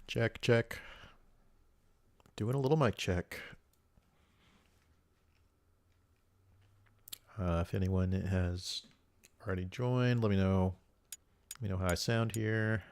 Check, check. Doing a little mic check. If anyone has already joined, let me know. Let me know how I sound here.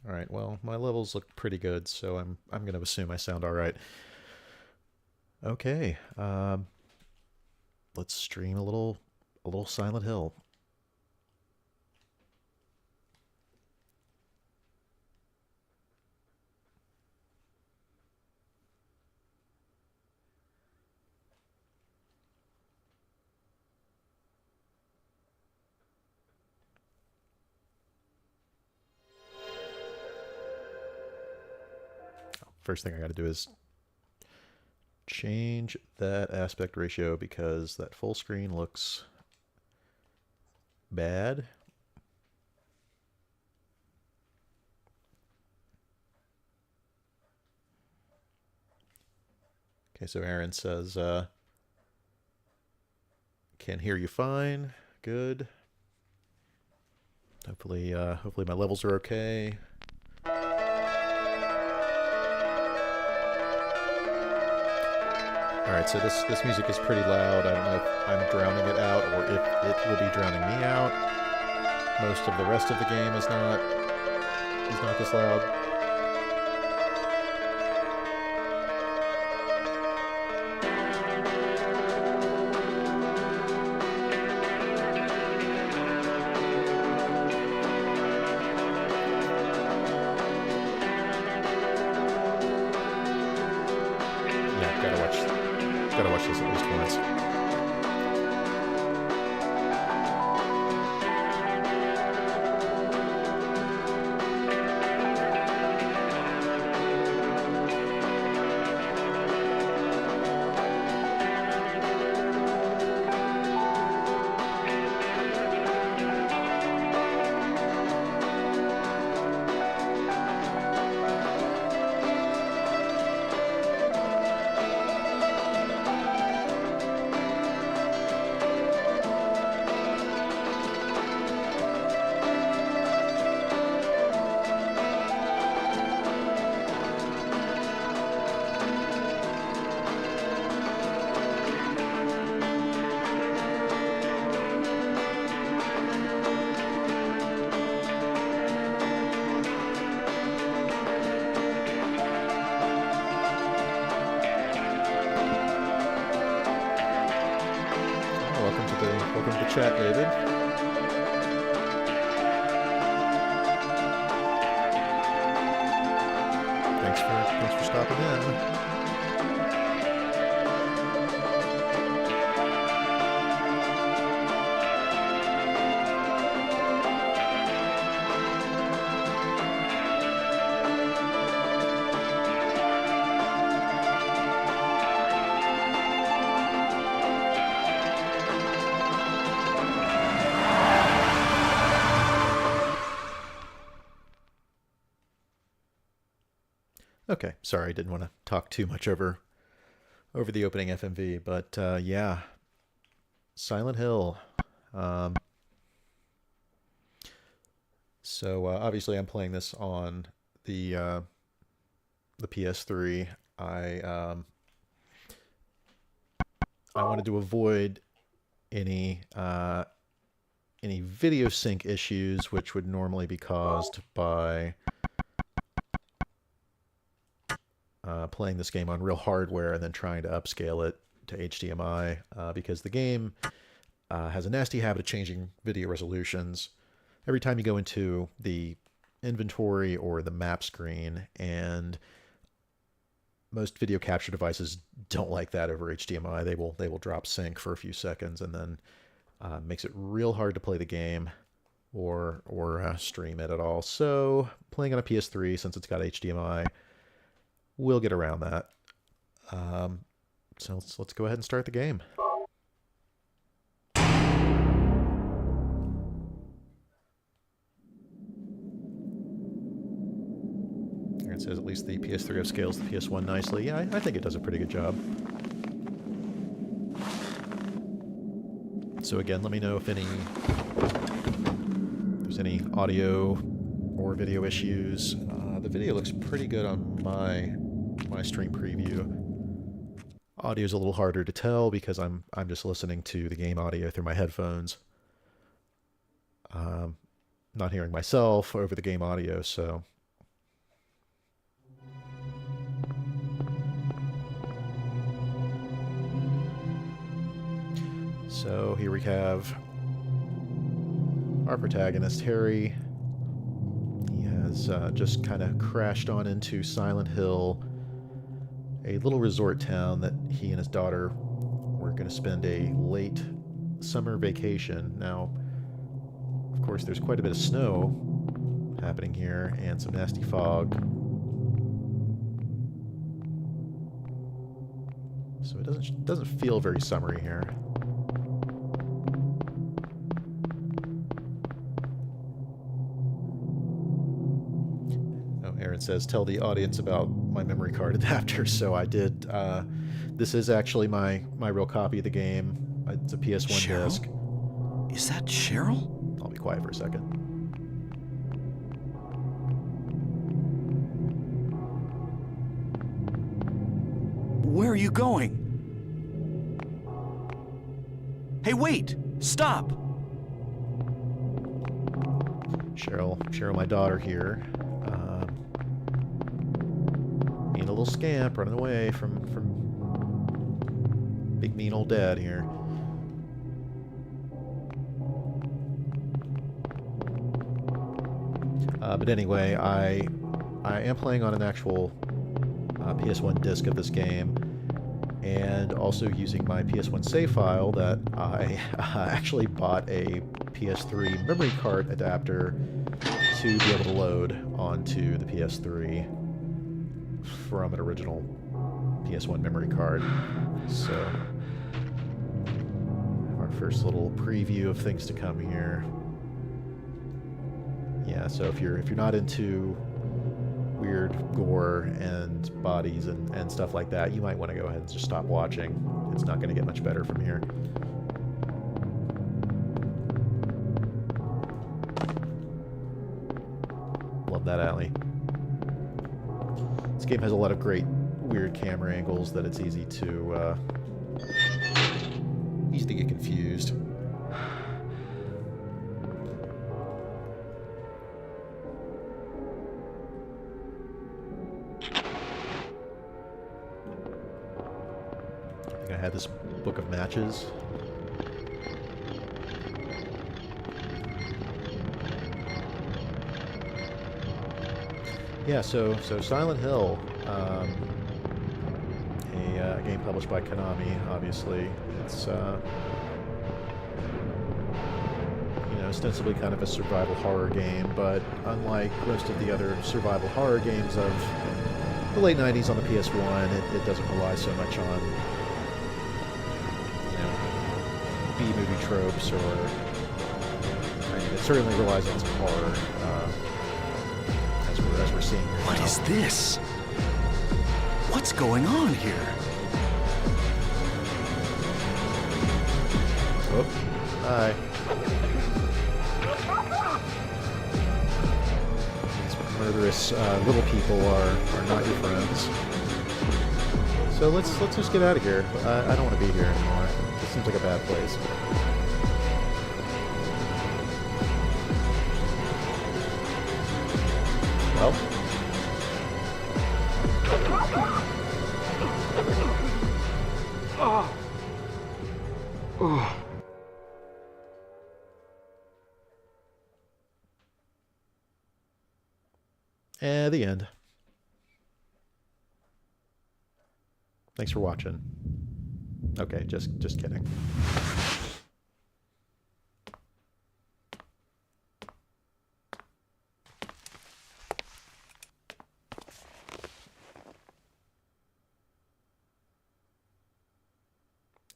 All right. Well, my levels look pretty good, so I'm going to assume I sound all right. Okay. Let's stream a little Silent Hill. First thing I got to do is change that aspect ratio because that full screen looks bad. Okay, so Aaron says, can hear you fine. Good. Hopefully my levels are okay. All right, so this music is pretty loud. I don't know if I'm drowning it out or if it will be drowning me out. Most of the rest of the game is not this loud. Gotta watch this at least once. Welcome to the chat, David. Thanks for stopping in. Okay, sorry, I didn't want to talk too much over the opening FMV, but yeah, Silent Hill. Um, so obviously, I'm playing this on the PS3. I wanted to avoid any video sync issues, which would normally be caused by playing this game on real hardware and then trying to upscale it to HDMI, because the game has a nasty habit of changing video resolutions every time you go into the inventory or the map screen, and most video capture devices don't like that over HDMI. They will drop sync for a few seconds and then makes it real hard to play the game or stream it at all. So playing on a PS3, since it's got HDMI, we'll get around that. So let's go ahead and start the game. Aaron says at least the PS3 upscales the PS1 nicely. Yeah, I think it does a pretty good job. So again, let me know if there's any audio or video issues. The video looks pretty good on my stream preview. Audio's a little harder to tell because I'm just listening to the game audio through my headphones. Not hearing myself over the game audio, so. So here we have our protagonist, Harry. He has just kind of crashed on into Silent Hill, a little resort town that he and his daughter were going to spend a late summer vacation. Now, of course, there's quite a bit of snow happening here and some nasty fog. So it doesn't feel very summery here. Aaron says, tell the audience about my memory card adapter. So I did. This is actually my real copy of the game. It's a PS1 Cheryl? disc. Is that Cheryl? I'll be quiet for a second. Where are you going? Hey, wait! Stop! Cheryl, my daughter here. Being a little scamp, running away from big mean old dad here. But anyway, I am playing on an actual PS1 disc of this game, and also using my PS1 save file that I actually bought a PS3 memory card adapter to be able to load onto the PS3 from an original PS1 memory card. So, our first little preview of things to come here. Yeah, so if you're not into weird gore and bodies and stuff like that, you might want to go ahead and just stop watching. It's not going to get much better from here. Love that alley. This game has a lot of great weird camera angles that it's easy to get confused. I think I had this book of matches. Yeah, so Silent Hill, a game published by Konami, obviously. It's, ostensibly kind of a survival horror game, but unlike most of the other survival horror games of the late 90s on the PS1, it doesn't rely so much on, B-movie tropes, or, it certainly relies on some horror, as we're seeing here. What is this? What's going on here? Oh, hi. These murderous little people are not your friends. So let's just get out of here. I don't want to be here anymore. This seems like a bad place. Well. And the end. Thanks for watching. Okay, just kidding.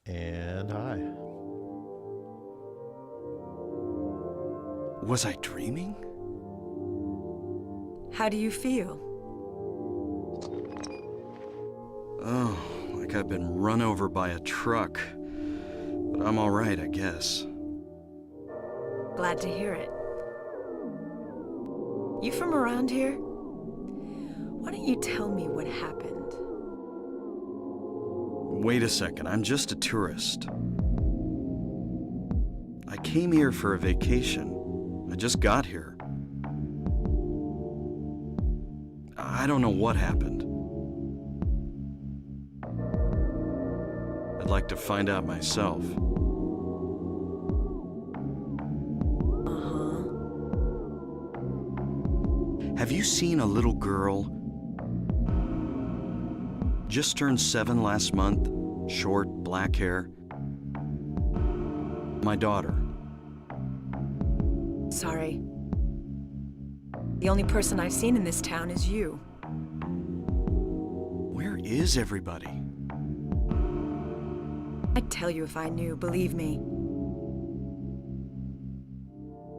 And hi. Was I dreaming? How do you feel? like I've been run over by a truck. But I'm all right, I guess. Glad to hear it. You from around here? Why don't you tell me what happened? Wait a second, I'm just a tourist. I came here for a vacation. I just got here. I don't know what happened. I'd like to find out myself. Have you seen a little girl? Just turned 7 last month, short, black hair. My daughter. Sorry. The only person I've seen in this town is you. Where is everybody? I'd tell you if I knew, believe me.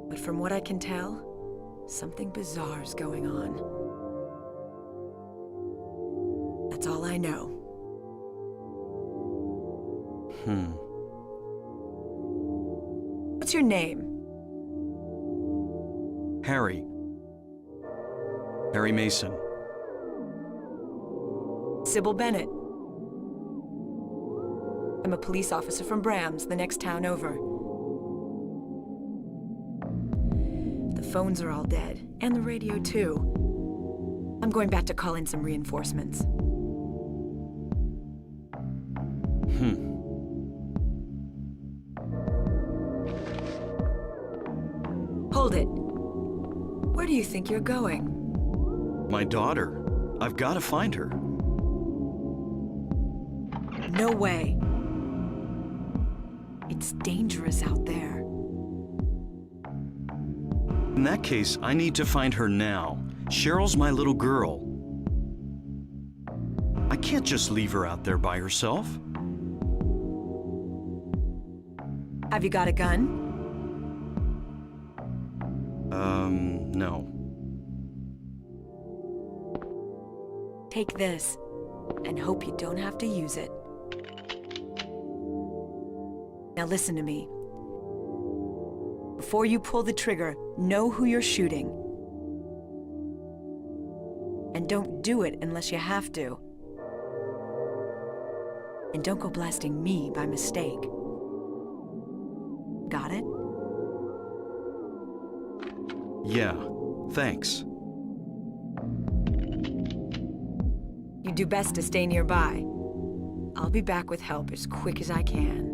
But from what I can tell, something bizarre's going on. That's all I know. What's your name? Harry. Harry Mason. Sybil Bennett. I'm a police officer from Brams, the next town over. The phones are all dead, and the radio too. I'm going back to call in some reinforcements. Hold it. Where do you think you're going? My daughter. I've got to find her. No way. It's dangerous out there. In that case, I need to find her now. Cheryl's my little girl. I can't just leave her out there by herself. Have you got a gun? No. Take this, and hope you don't have to use it. Now listen to me. Before you pull the trigger, know who you're shooting. And don't do it unless you have to. And don't go blasting me by mistake. Got it? Yeah, thanks. You do best to stay nearby. I'll be back with help as quick as I can.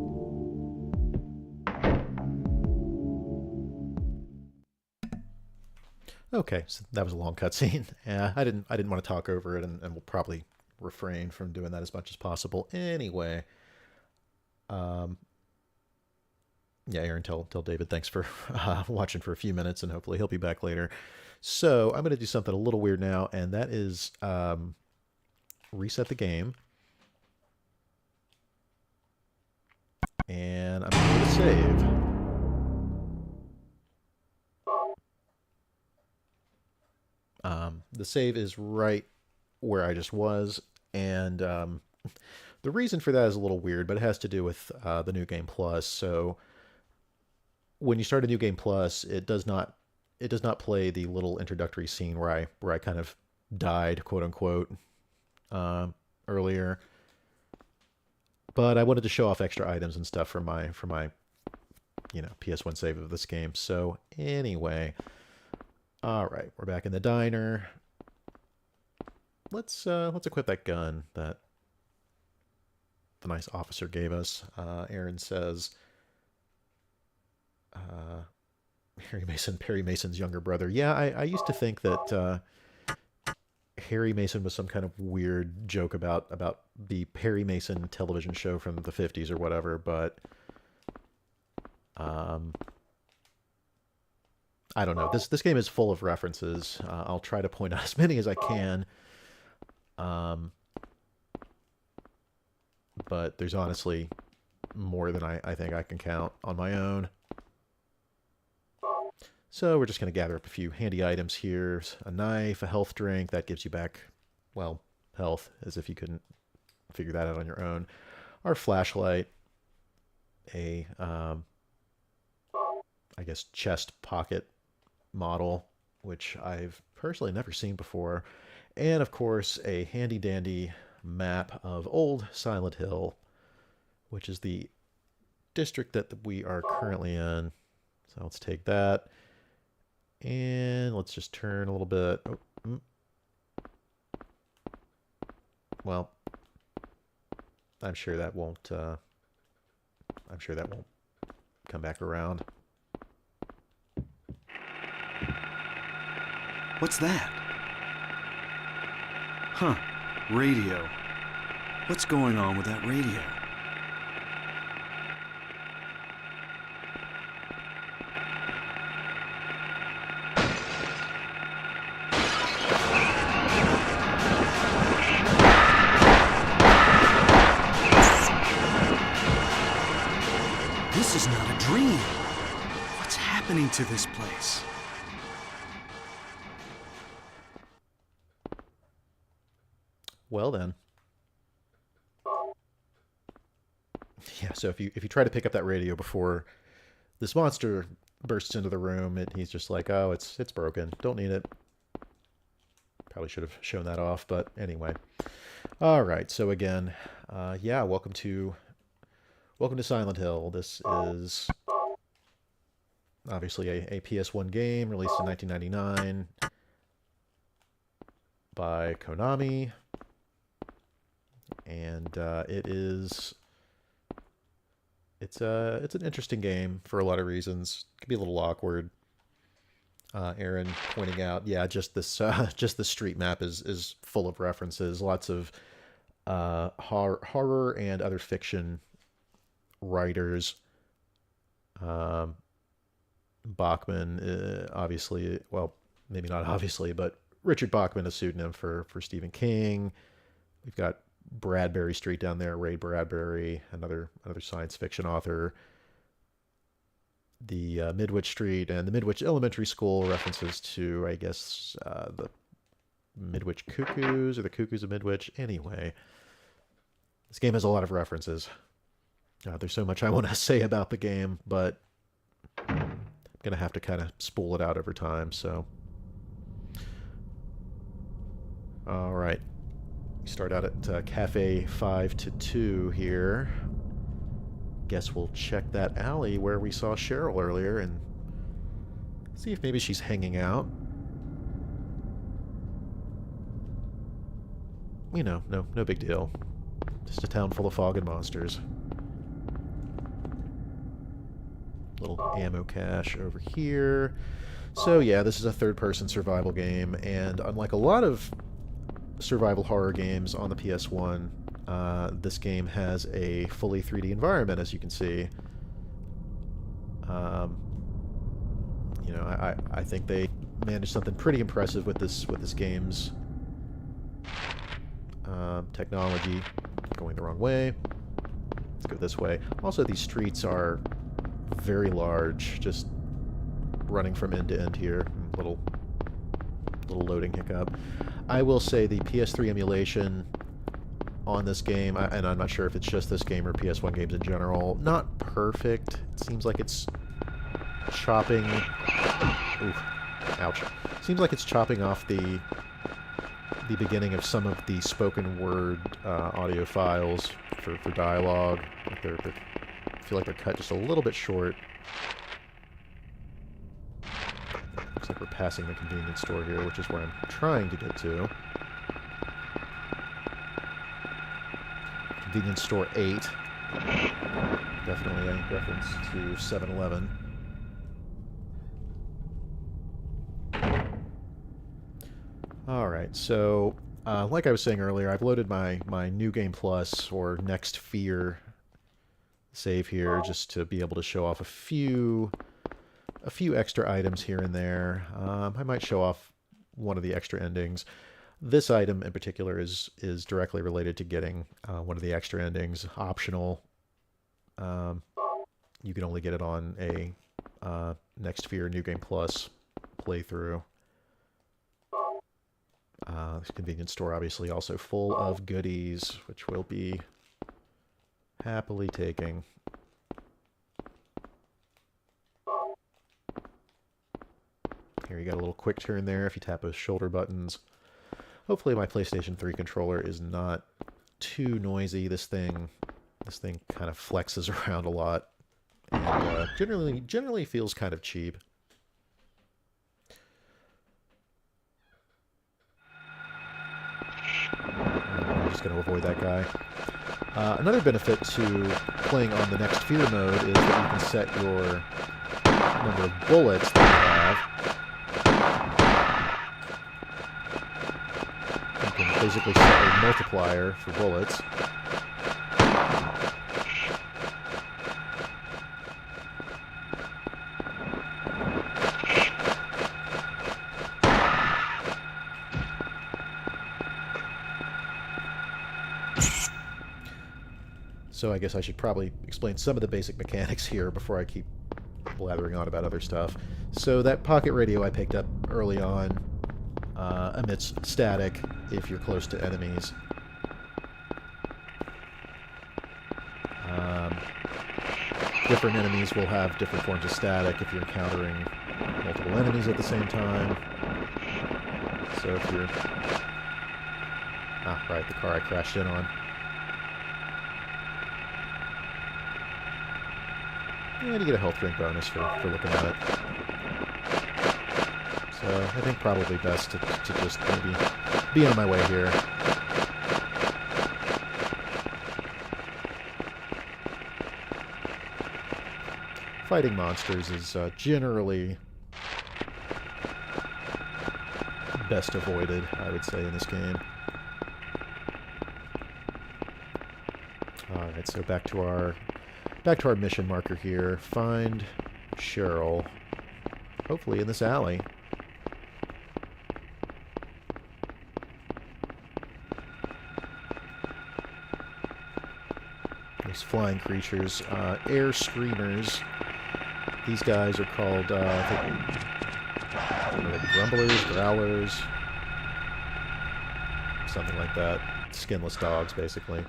Okay, so that was a long cutscene. Yeah, I didn't want to talk over it, and we'll probably refrain from doing that as much as possible. Anyway, yeah, Aaron, tell David thanks for watching for a few minutes, and hopefully he'll be back later. So I'm going to do something a little weird now, and that is reset the game, and I'm going to save. The save is right where I just was, and the reason for that is a little weird, but it has to do with the New Game Plus. So when you start a New Game Plus, it does not play the little introductory scene where I kind of died, quote unquote, earlier. But I wanted to show off extra items and stuff for my PS1 save of this game. So anyway, all right, we're back in the diner. Let's equip that gun that the nice officer gave us. Aaron says, Perry Mason's younger brother. Yeah, I used to think that Harry Mason was some kind of weird joke about the Perry Mason television show from the 50s or whatever, but I don't know. This game is full of references. I'll try to point out as many as I can. But there's honestly more than I think I can count on my own. So we're just going to gather up a few handy items here. A knife, a health drink. That gives you back, well, health, as if you couldn't figure that out on your own. Our flashlight, I guess, chest pocket model, which I've personally never seen before. And of course, a handy dandy map of old Silent Hill, which is the district that we are currently in. So let's take that. And let's just turn a little bit. Oh, well, I'm sure that won't. I'm sure that won't come back around. What's that? Huh. Radio. What's going on with that radio? This is not a dream. What's happening to this place? Well then. Yeah, so if you try to pick up that radio before this monster bursts into the room, he's just like, oh, it's broken. Don't need it. Probably should have shown that off, but anyway. All right, so again, yeah, welcome to Silent Hill. This is obviously a PS1 game released in 1999 by Konami. And it's an interesting game for a lot of reasons. It can be a little awkward. Aaron pointing out, yeah, just the street map is full of references, lots of horror and other fiction writers. Bachman, obviously, well, maybe not obviously, but Richard Bachman, a pseudonym for Stephen King. We've got Bradbury Street down there, Ray Bradbury, another science fiction author. The Midwich Street and the Midwich Elementary School references to, I guess, the Midwich Cuckoos or the Cuckoos of Midwich. Anyway, this game has a lot of references. There's so much I want to say about the game, but I'm going to have to kind of spool it out over time, so. All right. We start out at Cafe 5-2 here. Guess we'll check that alley where we saw Cheryl earlier and see if maybe she's hanging out. You know, no big deal. Just a town full of fog and monsters. Little ammo cache over here. So yeah, this is a third-person survival game, and unlike a lot of survival horror games on the PS1, this game has a fully 3D environment, as you can see. You know, I think they managed something pretty impressive with this game's technology. Going the wrong way. Let's go this way. Also, these streets are very large, just running from end to end here. Little loading hiccup. I will say the PS3 emulation on this game, and I'm not sure if it's just this game or PS1 games in general, not perfect. It seems like it's chopping... Oof. Ouch. Seems like it's chopping off the beginning of some of the spoken word audio files for dialogue. Like I feel like they're cut just a little bit short. Looks like we're passing the convenience store here, which is where I'm trying to get to. Convenience store 8. Definitely a reference to 7-Eleven. Alright, so like I was saying earlier, I've loaded my New Game Plus or Next Fear save here just to be able to show off a few extra items here and there. I might show off one of the extra endings. This item in particular is directly related to getting one of the extra endings, optional. You can only get it on a Next Fear New Game Plus playthrough. This convenience store obviously also full of goodies, which we'll be happily taking. Here you got a little quick turn there if you tap those shoulder buttons. Hopefully my PlayStation 3 controller is not too noisy. This thing kind of flexes around a lot, and generally feels kind of cheap. I'm just going to avoid that guy. Another benefit to playing on the next fear mode is that you can set your number of bullets that you have. You can basically set a multiplier for bullets. So I guess I should probably explain some of the basic mechanics here before I keep blathering on about other stuff. So that pocket radio I picked up early on emits static if you're close to enemies. Different enemies will have different forms of static if you're encountering multiple enemies at the same time. So if you're... Ah, right, the car I crashed in on. And you get a health drink bonus for looking at it. So I think probably best to just maybe be on my way here. Fighting monsters is generally best avoided, I would say, in this game. Alright, so back to our mission marker here. Find Cheryl. Hopefully in this alley. These flying creatures. Air screamers. These guys are called, I think, grumblers, growlers. Something like that. Skinless dogs, basically.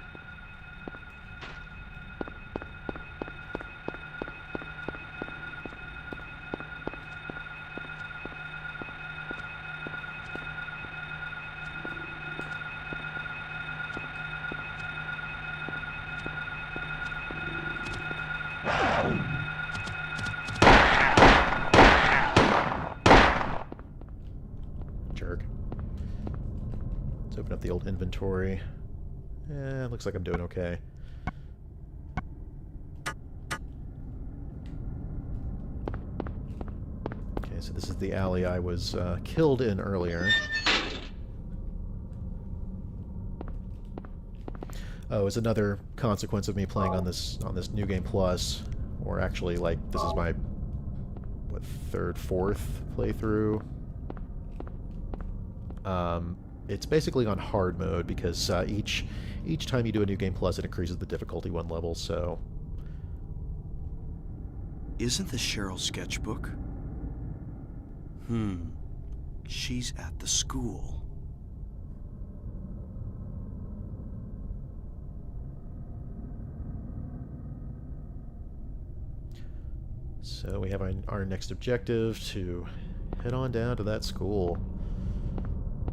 Jerk. Let's open up the old inventory. Looks like I'm doing okay. Okay, so this is the alley I was killed in earlier. Oh, it's another consequence of me playing on this New Game Plus, or actually, like, this is my third, fourth playthrough. It's basically on hard mode because each time you do a New Game Plus, it increases the difficulty one level. So, Isn't this Cheryl's sketchbook? She's at the school. so we have our next objective to head on down to that school.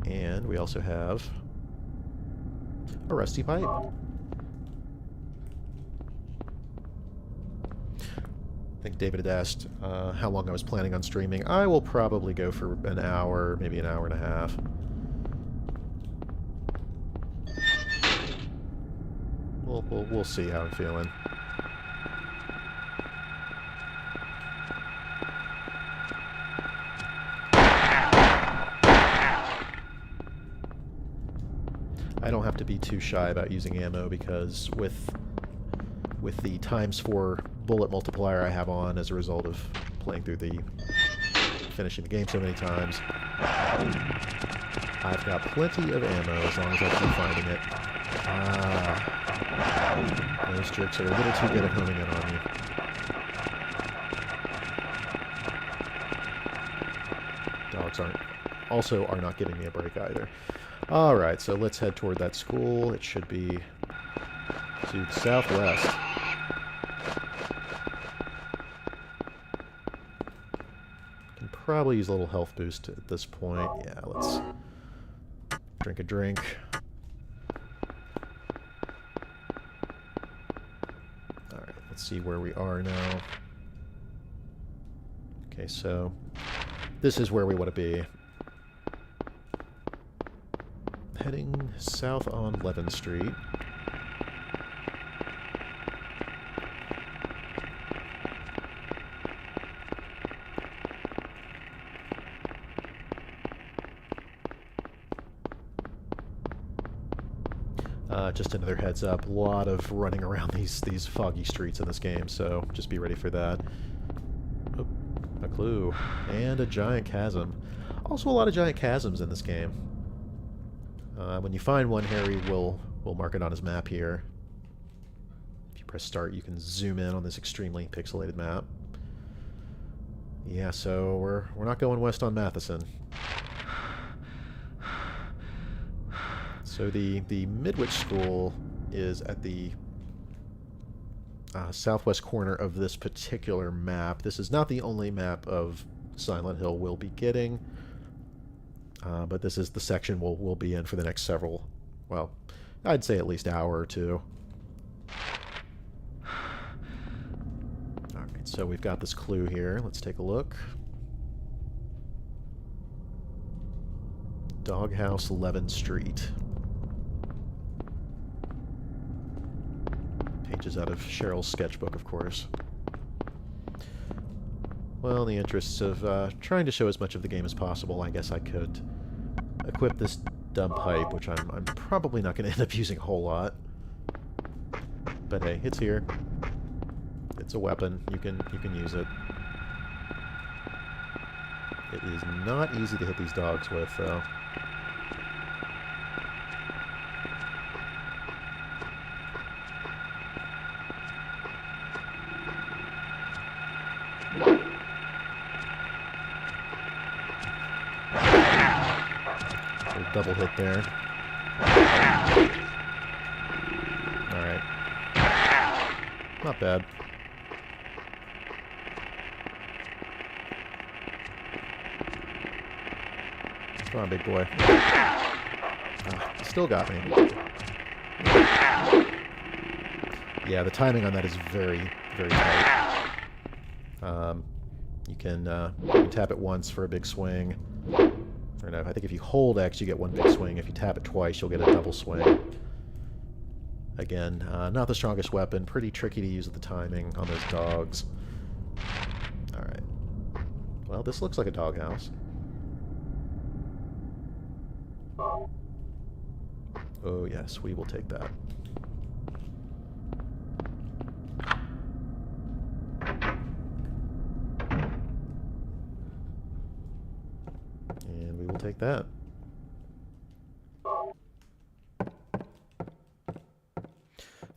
And we also have a rusty pipe. I think David had asked how long I was planning on streaming. I will probably go for an hour, maybe an hour and a half. We'll see how I'm feeling. I don't have to be too shy about using ammo because with the ×4 bullet multiplier I have on as a result of playing through finishing the game so many times, I've got plenty of ammo as long as I keep finding it. Those jerks are a little too good at homing in on you. Dogs also are not giving me a break either. Alright, so let's head toward that school. It should be to the southwest. Can probably use a little health boost at this point. Yeah, let's drink a drink. Alright, let's see where we are now. Okay, so this is where we want to be. Heading south on 11th Street. Just another heads up, a lot of running around these foggy streets in this game, so just be ready for that. Oh, a clue. And a giant chasm. Also a lot of giant chasms in this game. When you find one, Harry will mark it on his map here. If you press start, you can zoom in on this extremely pixelated map. Yeah, so we're not going west on Matheson. So the Midwich School is at the southwest corner of this particular map. This is not the only map of Silent Hill we'll be getting, but this is the section we'll be in for the next several, well, I'd say at least hour or two. Alright, so we've got this clue here. Let's take a look. Doghouse 11th Street. Pages out of Cheryl's sketchbook, of course. Well, in the interests of trying to show as much of the game as possible, I guess I could equip this dumb pipe, which I'm probably not going to end up using a whole lot. But hey, it's here. It's a weapon. You can use it. It is not easy to hit these dogs with, though. Double hit there. Alright. Not bad. Come on, big boy. Still got me. Yeah, the timing on that is very, very tight. You can tap it once for a big swing. Or no, I think if you hold X, you get one big swing. If you tap it twice, you'll get a double swing. Again, not the strongest weapon. Pretty tricky to use with the timing on those dogs. Alright. Well, this looks like a doghouse. Oh yes, we will take that. And we will take that.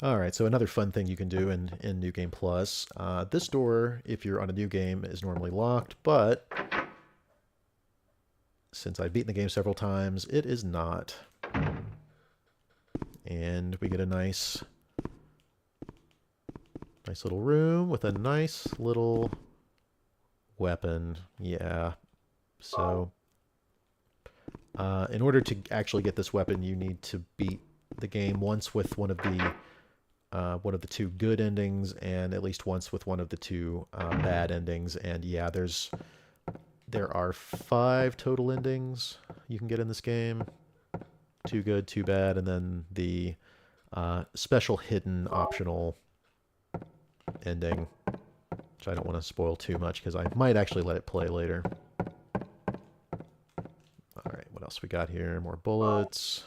Alright, so another fun thing you can do in New Game Plus. This door, if you're on a new game, is normally locked, but since I've beaten the game several times, it is not. And we get a nice little room with a nice little weapon. Yeah. So, in order to actually get this weapon, you need to beat the game once with one of the two good endings, and at least once with one of the two bad endings. And yeah, there are 5 total endings you can get in this game. 2 good, 2 bad, and then the special hidden optional ending, which I don't want to spoil too much because I might actually let it play later. Alright, what else we got here? More bullets.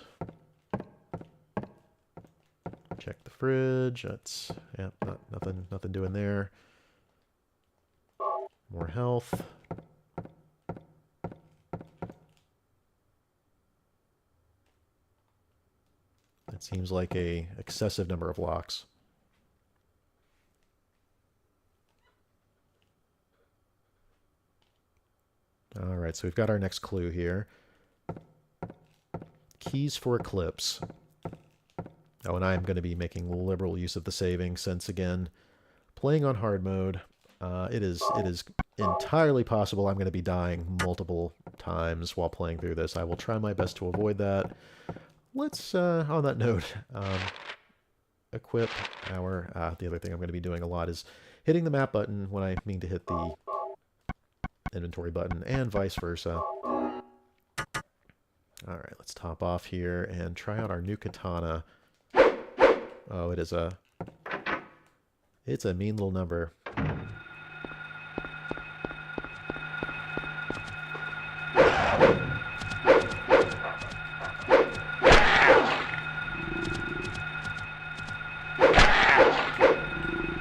Check the fridge. That's, yeah, nothing doing there. More health. It seems like a excessive number of locks. All right, so we've got our next clue here. Keys for Eclipse. Oh, and I'm going to be making liberal use of the saving since, again, playing on hard mode, it is entirely possible I'm going to be dying multiple times while playing through this. I will try my best to avoid that. Let's, on that note, equip our... the other thing I'm going to be doing a lot is hitting the map button when I mean to hit the inventory button, and vice versa. Alright, let's top off here and try out our new katana. Oh, it's a mean little number.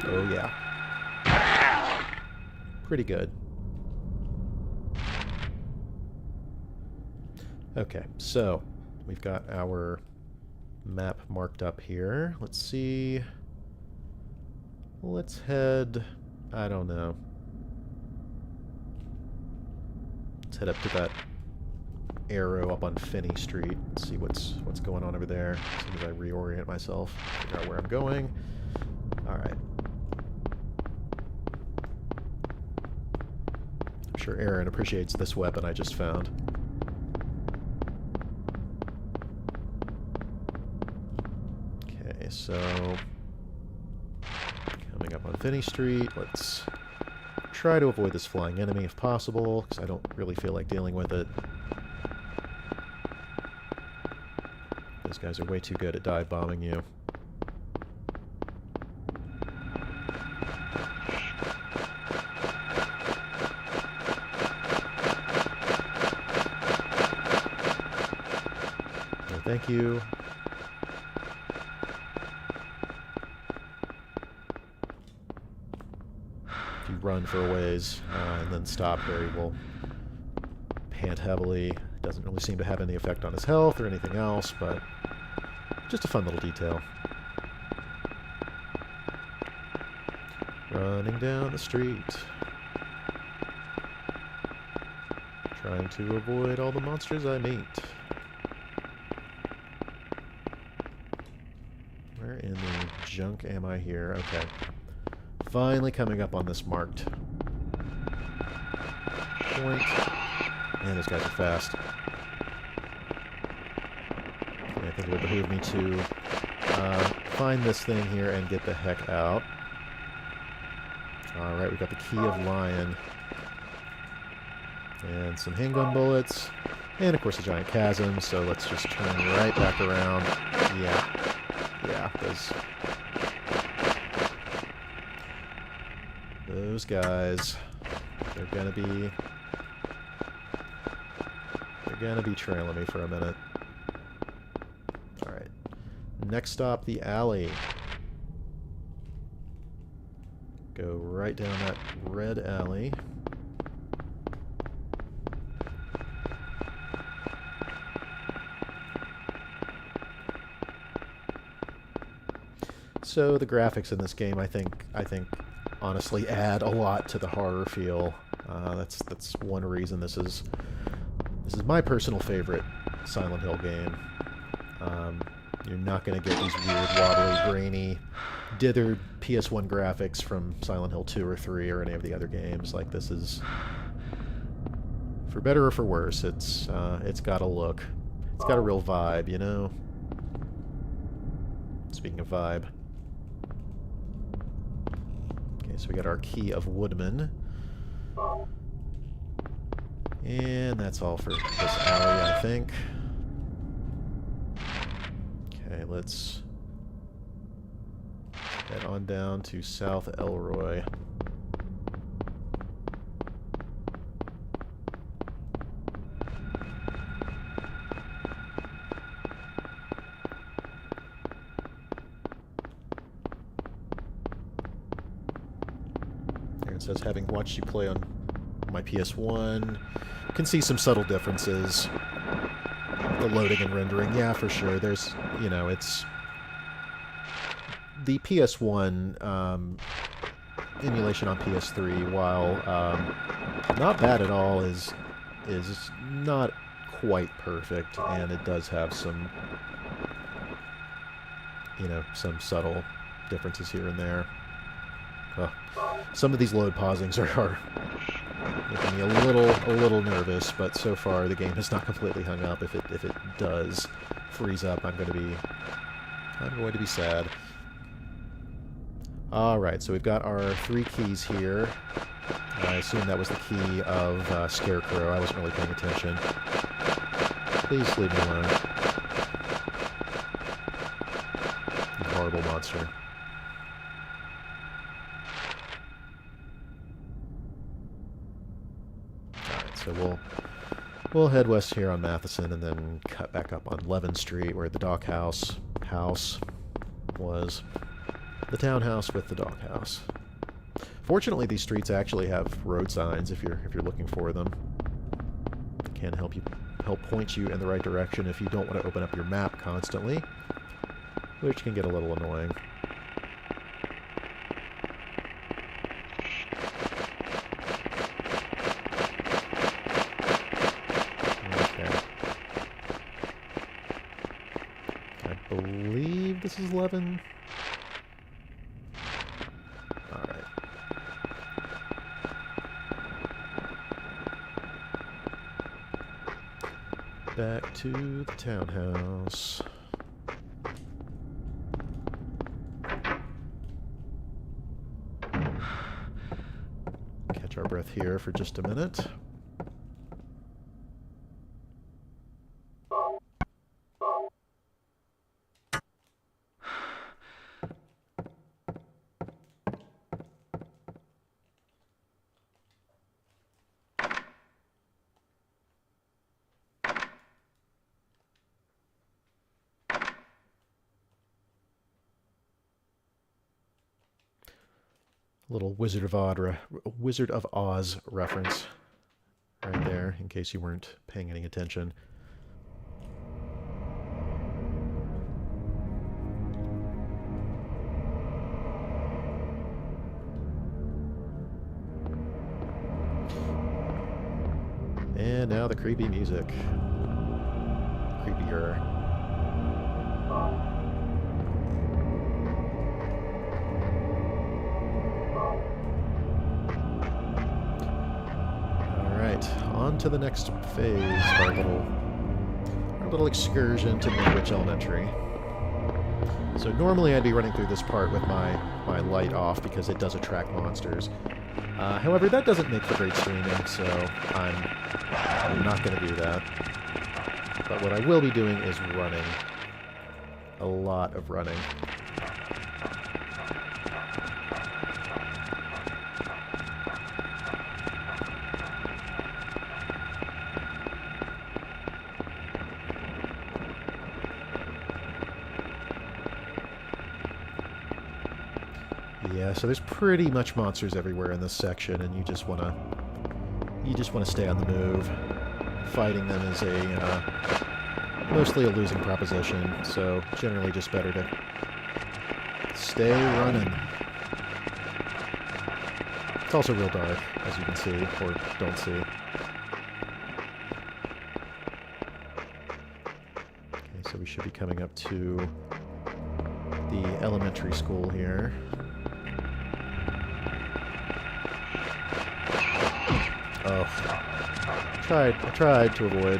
Oh yeah. Pretty good. Okay, so we've got our map marked up here. Let's see. Let's head, I don't know. Let's head up to that arrow up on Finney Street. See what's going on over there. As soon as I reorient myself, figure out where I'm going. All right. I'm sure Aaron appreciates this weapon I just found. Okay, so coming up on Finney Street, let's try to avoid this flying enemy if possible, because I don't really feel like dealing with it. Those guys are way too good at dive bombing you. No, thank you. If you run for a ways and then stop there, he will pant heavily. Doesn't really seem to have any effect on his health or anything else, but just a fun little detail. Running down the street. Trying to avoid all the monsters I meet. Where in the junk am I here? Okay. Finally coming up on this marked point. Man, those guys are fast. I think it would behoove me to find this thing here and get the heck out. Alright, we got the Key of Lion. And some handgun bullets. And of course a giant chasm, so let's just turn right back around. Yeah, those guys, they're gonna be trailing me for a minute. Alright. Next stop, the alley. Go right down that red alley. So the graphics in this game, I think honestly add a lot to the horror feel. That's one reason this is my personal favorite Silent Hill game. You're not going to get these weird, wobbly, grainy, dithered PS1 graphics from Silent Hill 2 or 3 or any of the other games. Like, this is, for better or for worse, it's got a look. It's got a real vibe, you know? Speaking of vibe. Okay, so we got our Key of Woodman. And that's all for this alley, I think. Okay, let's head on down to South Elroy. It says, having watched you play on my PS1, can see some subtle differences. The loading and rendering, yeah, for sure. There's, you know, it's... The PS1 emulation on PS3, while not bad at all, is is not quite perfect, and it does have some, you know, some subtle differences here and there. Oh, some of these load pausings are making me a little nervous, but so far the game has not completely hung up. If it does freeze up, I'm going to be sad. All right, so we've got our 3 keys here. I assume that was the key of Scarecrow. I wasn't really paying attention. Please leave me alone. You horrible monster. Alright, so we'll head west here on Matheson and then cut back up on Levin Street where the doghouse house was. The townhouse with the doghouse. Fortunately, these streets actually have road signs if you're looking for them. They can help point you in the right direction if you don't want to open up your map constantly, which can get a little annoying. Okay. I believe this is Levin. Back to the townhouse. Catch our breath here for just a minute. Little Wizard of Oz reference right there, in case you weren't paying any attention. And now the creepy music. Creepier. On to the next phase of our little excursion to Midwich Elementary. So normally I'd be running through this part with my light off because it does attract monsters. However, that doesn't make for great streaming, so I'm not going to do that. But what I will be doing is running. A lot of running. Yeah, so there's pretty much monsters everywhere in this section, and you just want to stay on the move. Fighting them is mostly a losing proposition, so generally just better to stay running. It's also real dark, as you can see, or don't see. Okay, so we should be coming up to the elementary school here. Oh, I tried to avoid.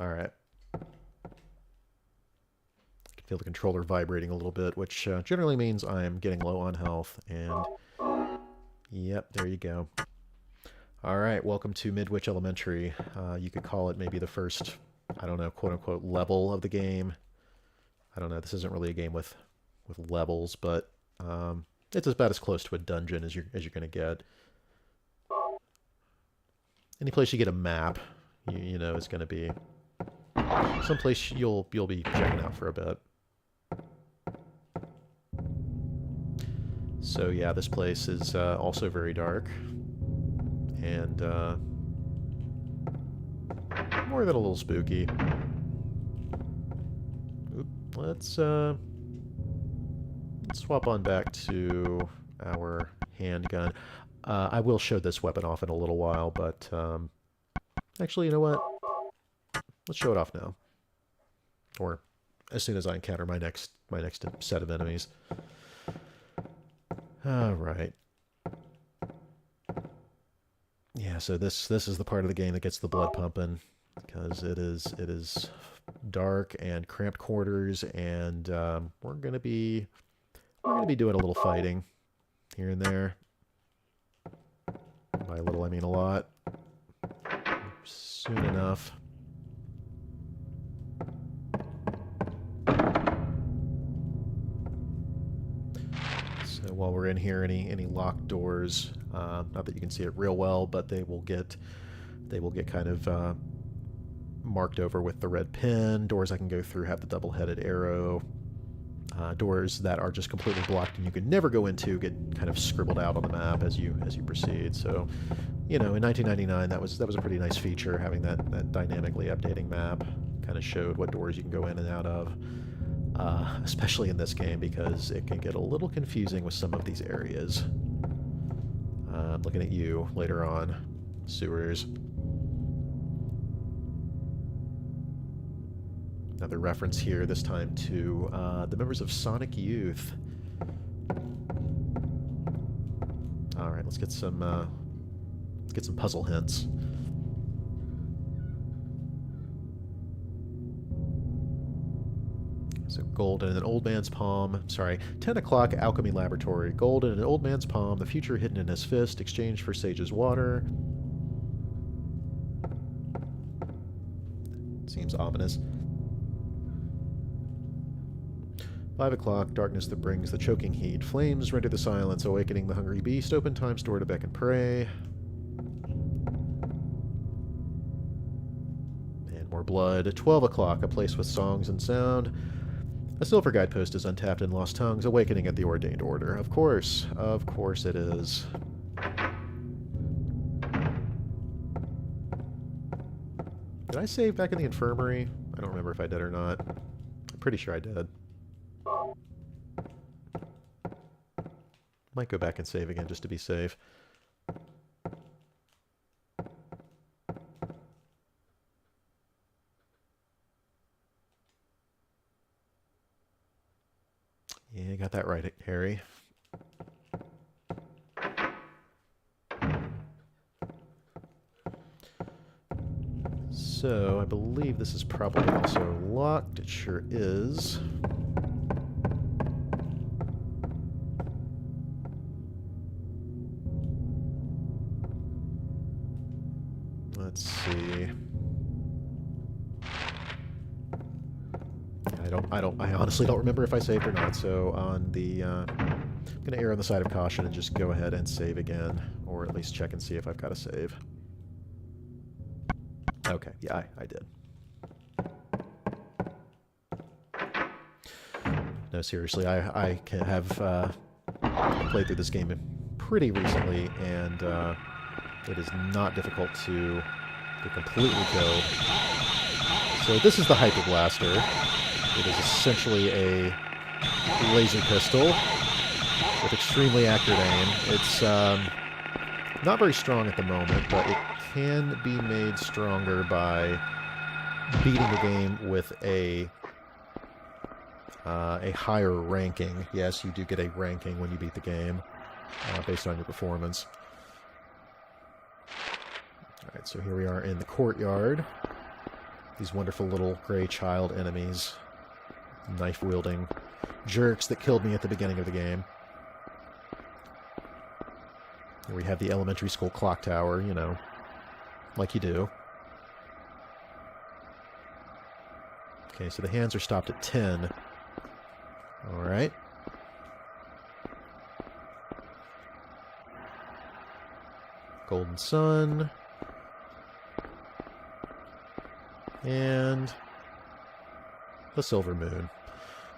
All right. I can feel the controller vibrating a little bit, which generally means I'm getting low on health, and yep, there you go. All right, welcome to Midwich Elementary. You could call it maybe the first, I don't know, quote-unquote level of the game. I don't know, this isn't really a game with levels, but it's about as close to a dungeon as you're going to get. Any place you get a map, you know, is going to be someplace you'll be checking out for a bit. So yeah, this place is also very dark. And more than a little spooky. let's swap on back to our handgun. I will show this weapon off in a little while, but actually, you know what? Let's show it off now, or as soon as I encounter my next set of enemies. All right. Yeah, so this is the part of the game that gets the blood pumping, because it is dark and cramped quarters, and we're gonna be doing a little fighting here and there. By a little, I mean a lot. Soon enough. So while we're in here, any locked doors, not that you can see it real well, but they will get kind of marked over with the red pin. Doors I can go through have the double-headed arrow. Doors that are just completely blocked and you can never go into get kind of scribbled out on the map as you proceed. So, you know, in 1999, that was a pretty nice feature, having that dynamically updating map. Kind of showed what doors you can go in and out of, especially in this game, because it can get a little confusing with some of these areas. Looking at you later on, sewers. Another reference here, this time to the members of Sonic Youth. All right, let's get some puzzle hints. So gold in an old man's palm. Sorry, 10 o'clock alchemy laboratory. Gold in an old man's palm. The future hidden in his fist. Exchange for sage's water. Seems ominous. 5 o'clock, darkness that brings the choking heat. Flames render the silence, awakening the hungry beast. Open time's door to beck and pray. And more blood. 12 o'clock, a place with songs and sound. A silver guidepost is untapped in lost tongues, awakening at the ordained order. Of course it is. Did I save back in the infirmary? I don't remember if I did or not. I'm pretty sure I did. Might go back and save again just to be safe. Yeah, you got that right, Harry. So, I believe this is probably also locked. It sure is. Let's see. I honestly don't remember if I saved or not, so on the, I'm gonna err on the side of caution and just go ahead and save again, or at least check and see if I've got a save. Okay, yeah, I did. No, seriously, I have played through this game pretty recently, and it is not difficult to completely kill. So this is the Hyper Blaster. It is essentially a laser pistol with extremely accurate aim. It's not very strong at the moment, but it can be made stronger by beating the game with a higher ranking. Yes, you do get a ranking when you beat the game, based on your performance. Alright, so here we are in the courtyard. These wonderful little gray child enemies. Knife-wielding jerks that killed me at the beginning of the game. Here we have the elementary school clock tower, you know, like you do. Okay, so the hands are stopped at 10. Alright. Golden Sun. And the Silver Moon.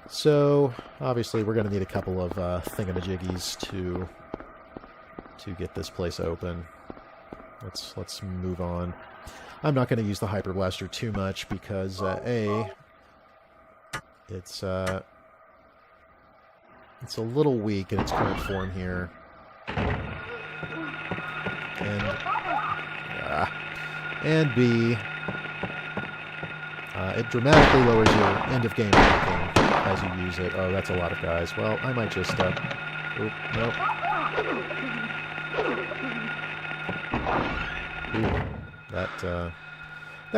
So, obviously, we're going to need a couple of thingamajiggies to get this place open. Let's move on. I'm not going to use the Hyper Blaster too much because, A, It's a little weak in its current form here. And B, it dramatically lowers your end-of-game ranking as you use it. Oh, that's a lot of guys. Well, I might just... Oop, nope. Ooh, that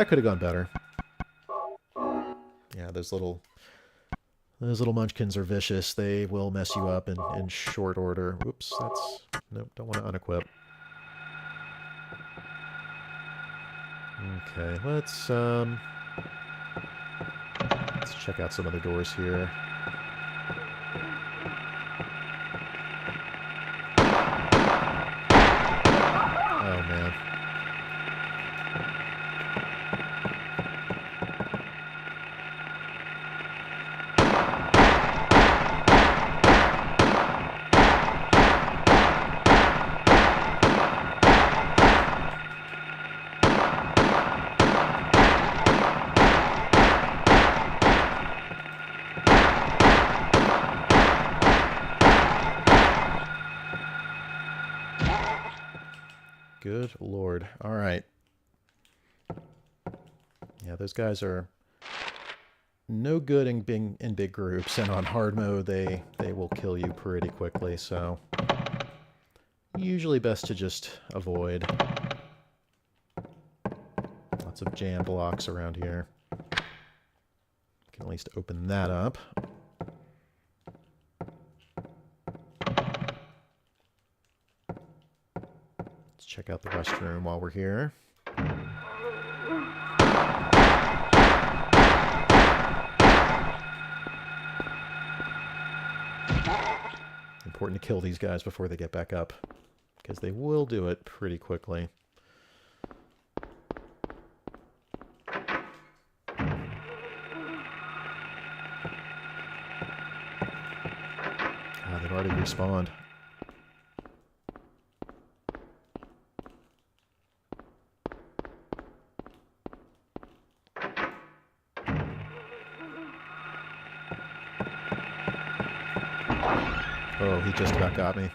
could have gone better. Yeah, those little munchkins are vicious. They will mess you up in short order. Whoops, that's... Nope, don't want to unequip. Okay, let's check out some other doors here. Oh, man. Good lord. All right. Yeah, those guys are no good in being in big groups, and on hard mode they will kill you pretty quickly, so usually best to just avoid. Lots of jam blocks around here. Can at least open that up. Check out the restroom while we're here. Important to kill these guys before they get back up, because they will do it pretty quickly. They've already respawned. Oh, he just about got me.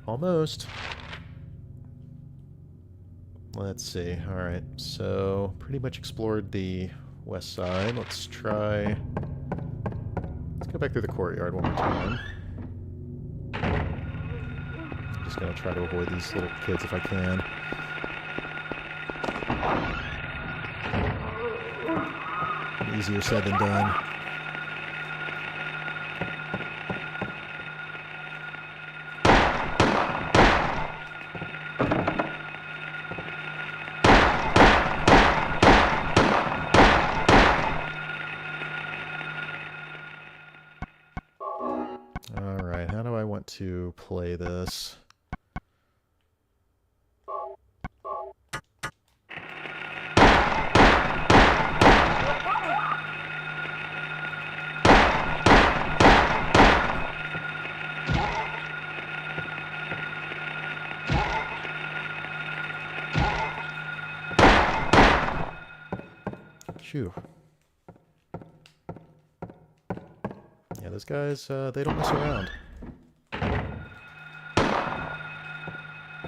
Almost. Let's see. Alright, so pretty much explored the west side. Let's go back through the courtyard one more time. I'm just going to try to avoid these little kids if I can. Easier said than done. Alright, how do I want to play this? Phew. Yeah, those guys, they don't mess around.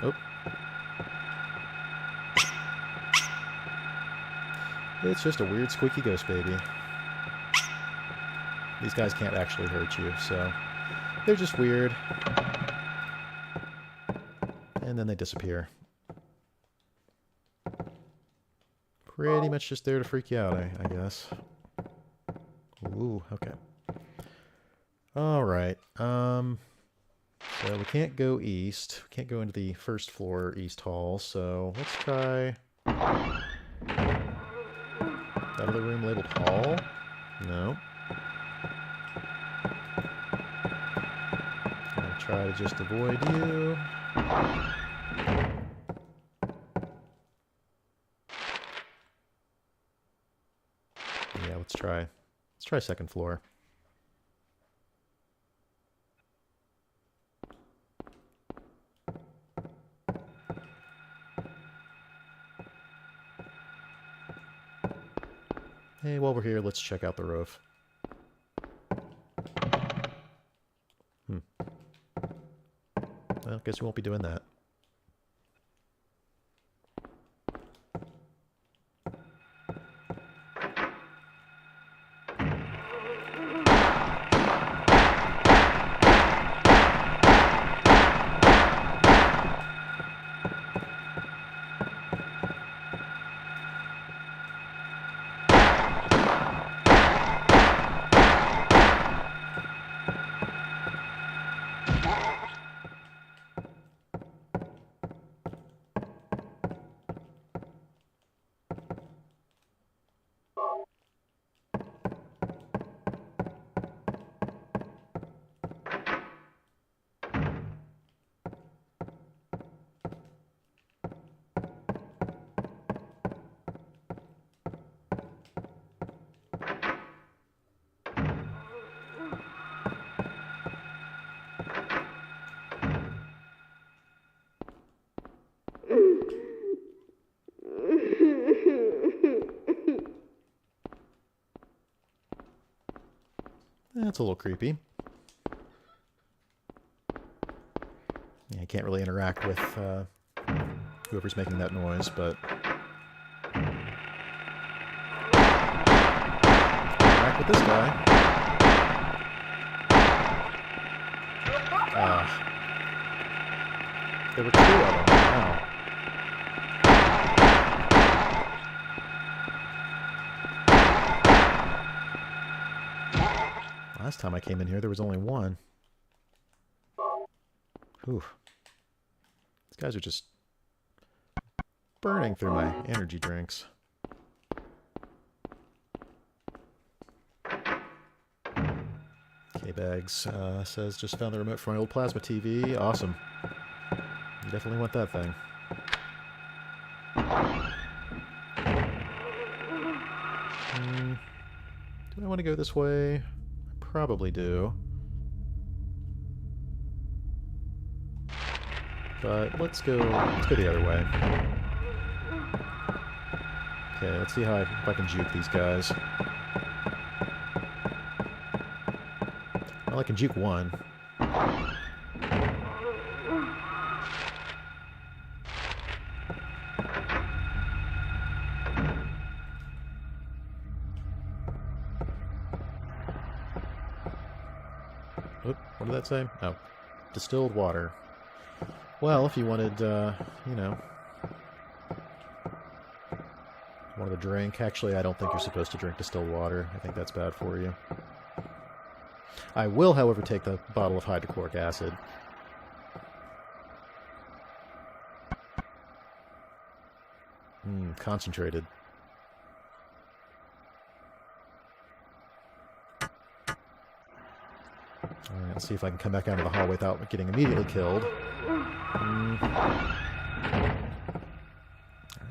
Oh. It's just a weird squeaky ghost baby. These guys can't actually hurt you, so they're just weird. And then they disappear. Pretty much just there to freak you out, I guess. Ooh, okay. Alright, so we can't go east. We can't go into the first floor east hall, so let's try... That other room labeled hall? No. I'll try to just avoid you. Yeah, let's try second floor. Hey, while we're here, let's check out the roof. guess we won't be doing that. That's a little creepy. Yeah, I can't really interact with whoever's making that noise, but... interact with this guy. There were two of them. Wow. Last time I came in here, there was only one. Whew. These guys are just burning through my energy drinks. K-Bags says, just found the remote for my old plasma TV. Awesome. You definitely want that thing. Do I want to go this way? Probably do. But let's go the other way. Okay, let's see if I can juke these guys. Well, I can juke one. Oop, what did that say? Oh, distilled water. Well, if you wanted, you know, wanted a drink. Actually, I don't think you're supposed to drink distilled water. I think that's bad for you. I will, however, take the bottle of hydrochloric acid. Concentrated. Alright, let's see if I can come back out of the hall without getting immediately killed. Alright,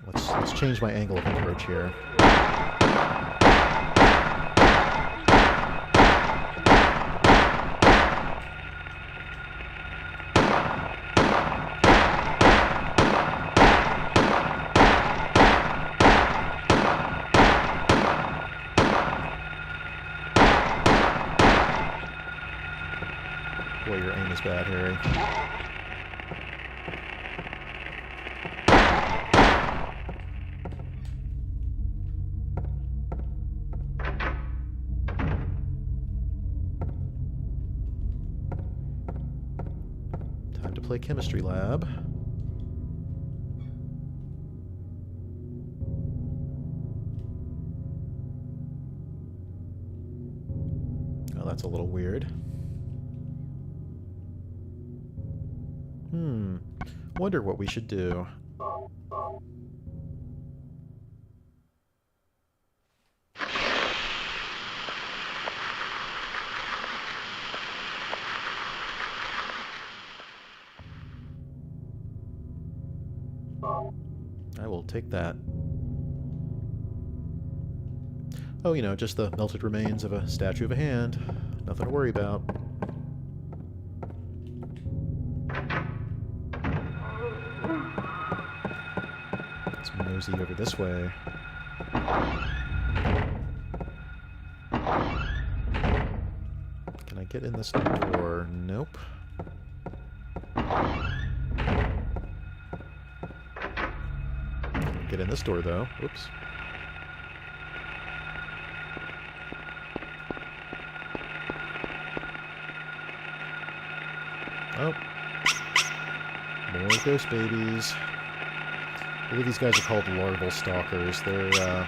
let's change my angle of approach here. Boy, your aim is bad, Harry. Time to play chemistry lab. Oh, that's a little weird. Wonder what we should do. I will take that. Oh, you know, just the melted remains of a statue of a hand. Nothing to worry about. Nosy over this way. Can I get in this door? Nope. get in this door, though. Oops. Oh. More ghost babies. I believe these guys are called larval stalkers. They're, yeah,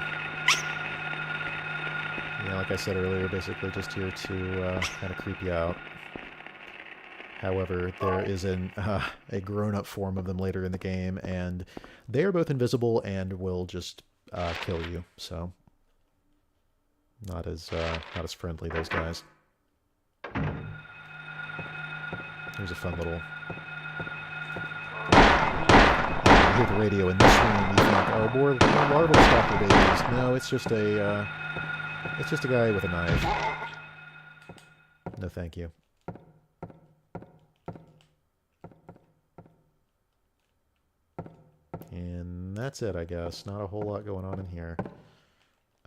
like I said earlier, basically just here to kind of creep you out. However, there is a grown-up form of them later in the game, and they are both invisible and will just kill you. So, not as friendly, those guys. Here's a fun little. You hear the radio in this room. You think, oh, more larval stalker babies. No, it's just a guy with a knife. No, thank you. And that's it, I guess. Not a whole lot going on in here.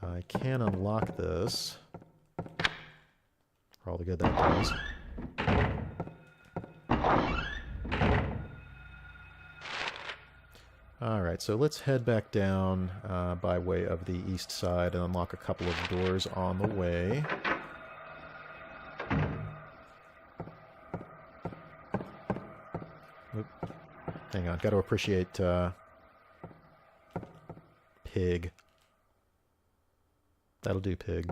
I can unlock this. For all the good that does. Alright, so let's head back down by way of the east side and unlock a couple of doors on the way. Oop. Hang on, got to appreciate Pig. That'll do, Pig.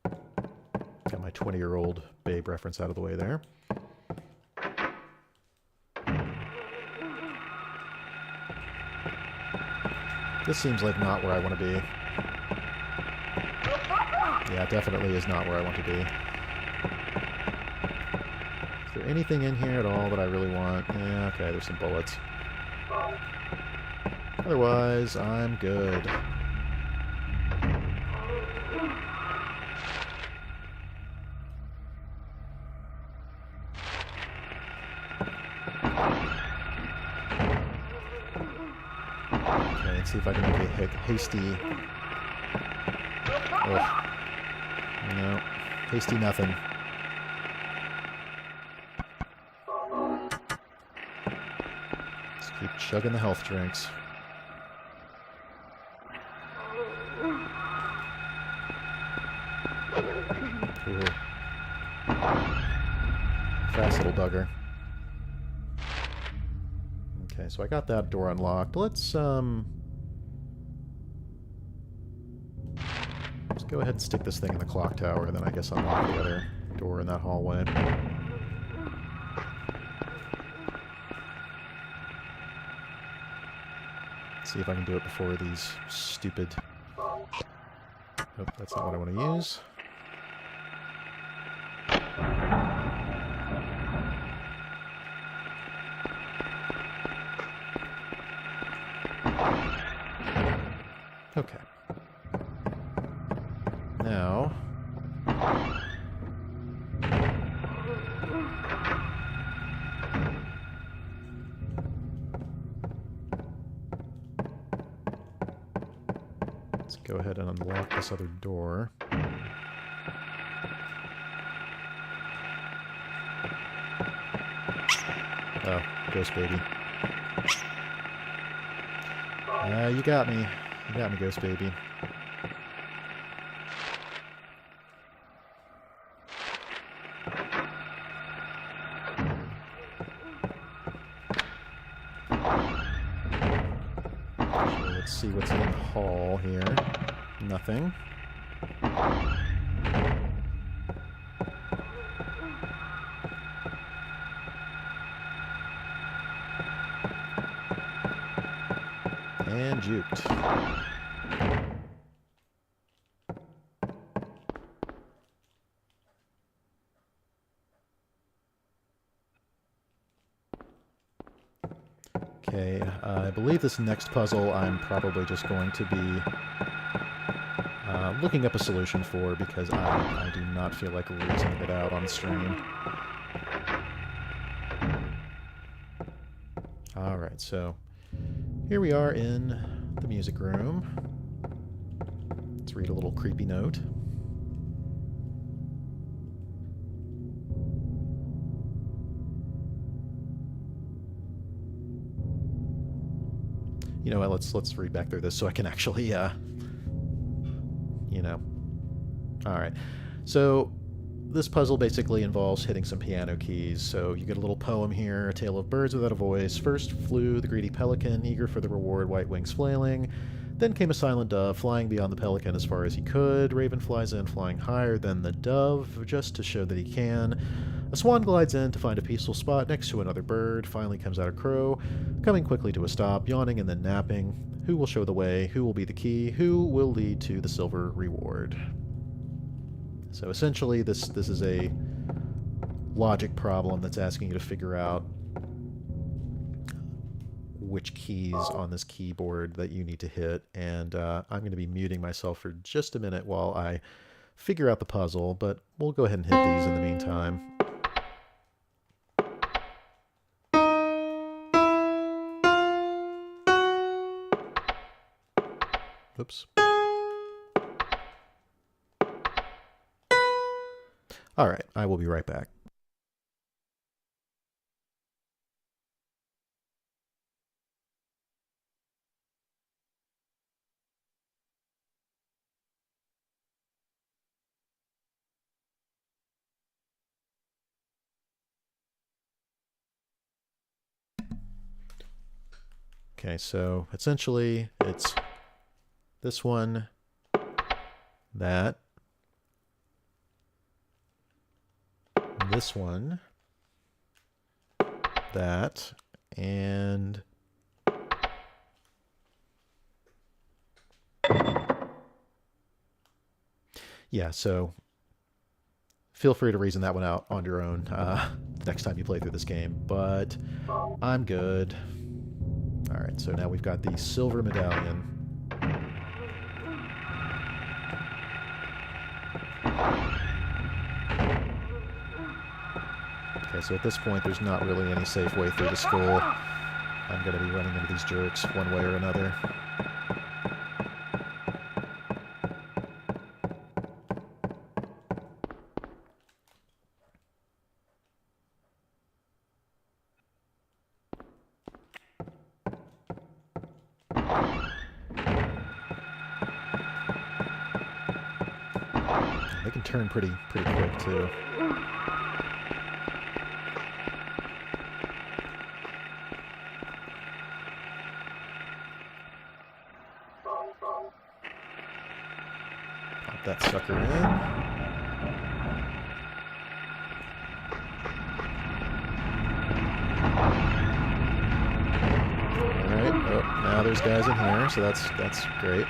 Got my 20-year-old Babe reference out of the way there. This seems like not where I want to be. Yeah, it definitely is not where I want to be. Is there anything in here at all that I really want? Yeah, okay, there's some bullets. Otherwise, I'm good. See if I can make a hasty... Ugh. No. Hasty nothing. Let's keep chugging the health drinks. Ooh. Fast little dugger. Okay, so I got that door unlocked. Let's go ahead and stick this thing in the clock tower, and then I guess unlock the other door in that hallway. See if I can do it before these stupid... Oh, that's not what I want to use. Okay. Now... let's go ahead and unlock this other door. Oh, ghost baby. You got me. You got me, ghost baby. Let's see what's in the hall here. Nothing. And juked. Okay, I believe this next puzzle I'm probably just going to be looking up a solution for, because I do not feel like reasoning it out on stream. Alright, so here we are in the music room. Let's read a little creepy note. You know what, let's read back through this so I can actually, you know. Alright. So, this puzzle basically involves hitting some piano keys. So you get a little poem here, a tale of birds without a voice. First flew the greedy pelican, eager for the reward, white wings flailing. Then came a silent dove, flying beyond the pelican as far as he could. Raven flies in, flying higher than the dove, just to show that he can. A swan glides in to find a peaceful spot next to another bird. Finally comes out a crow, coming quickly to a stop, yawning and then napping. Who will show the way? Who will be the key? Who will lead to the silver reward? So essentially, this is a logic problem that's asking you to figure out which keys on this keyboard that you need to hit. And I'm going to be muting myself for just a minute while I figure out the puzzle, but we'll go ahead and hit these in the meantime. Oops. All right, I will be right back. Okay, so essentially it's this one, that, this one, that, and yeah, so feel free to reason that one out on your own next time you play through this game, but I'm good. All right, so now we've got the silver medallion. Okay, so at this point, there's not really any safe way through the school. I'm going to be running into these jerks one way or another. They can turn pretty quick, too. Pop that sucker in. Alright, oh, now there's guys in here, so that's great.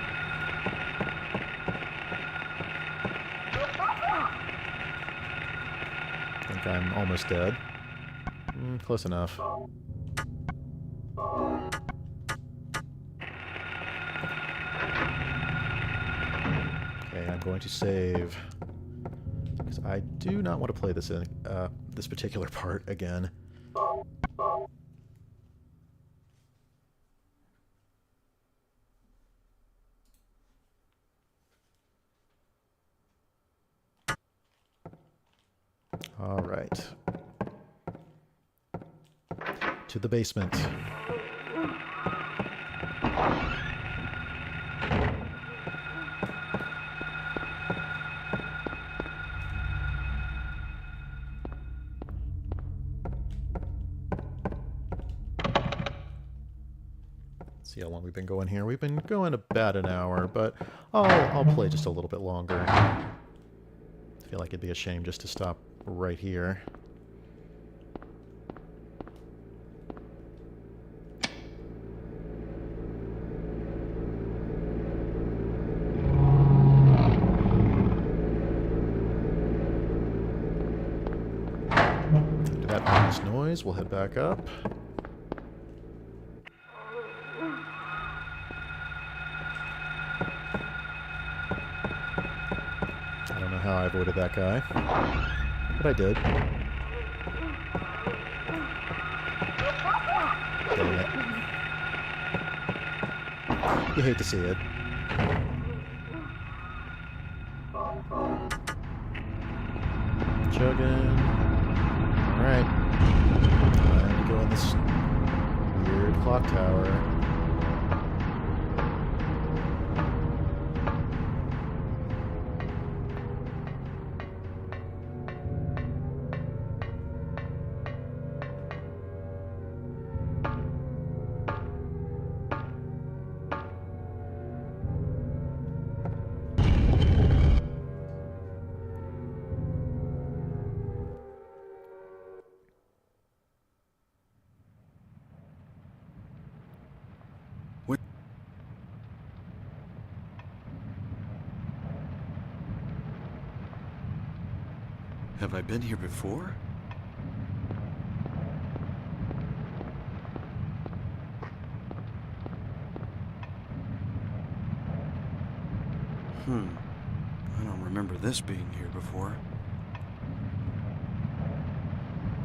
I think I'm almost dead. Close enough. Okay, I'm going to save, because I do not want to play this in this particular part again. All right. To the basement. See how long we've been going here. We've been going about an hour, but I'll play just a little bit longer. I feel like it'd be a shame just to stop right here. After that ominous noise, we'll head back up. I don't know how I avoided that guy, but I did. Dang it. You hate to see it. Chugging. Alright. Time to go in this weird clock tower. Have I been here before? I don't remember this being here before.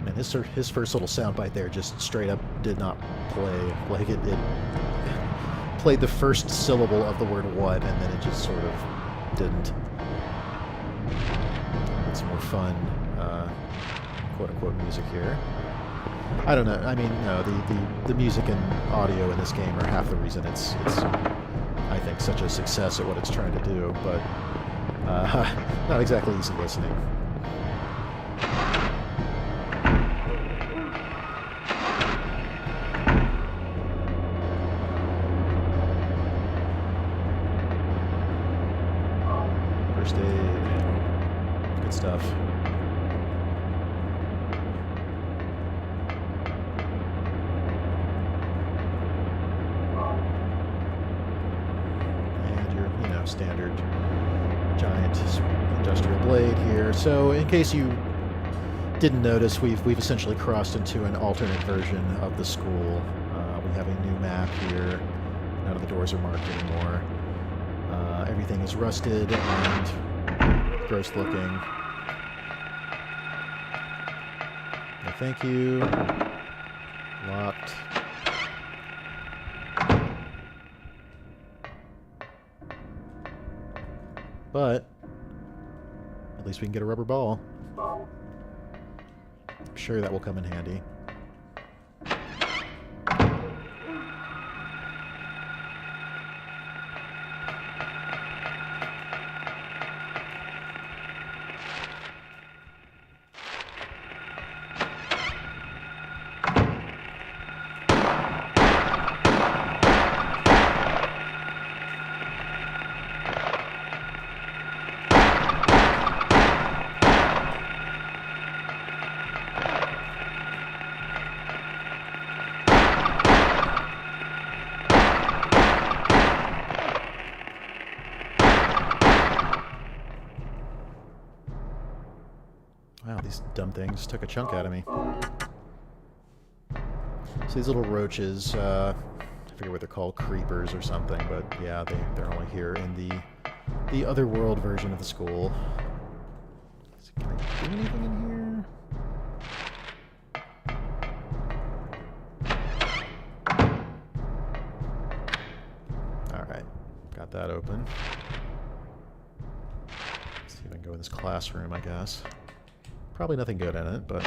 Man, his first little soundbite there just straight up did not play. Like, it played the first syllable of the word what, and then it just sort of didn't. Some more fun, quote-unquote music here. I don't know. I mean, no, the music and audio in this game are half the reason it's I think, such a success at what it's trying to do, but not exactly easy listening. First aid. Good stuff. Standard giant industrial blade here. So in case you didn't notice, we've essentially crossed into an alternate version of the school. We have a new map here. None of the doors are marked anymore. Everything is rusted and gross looking. No, thank you. Locked. But at least we can get a rubber ball. I'm sure that will come in handy. Wow, these dumb things took a chunk out of me. So these little roaches, I forget what they're called, creepers or something, but yeah, they're only here in the other world version of the school. So can I do anything in here? Alright, got that open. Let's see if I can go in this classroom, I guess. Probably nothing good in it, but...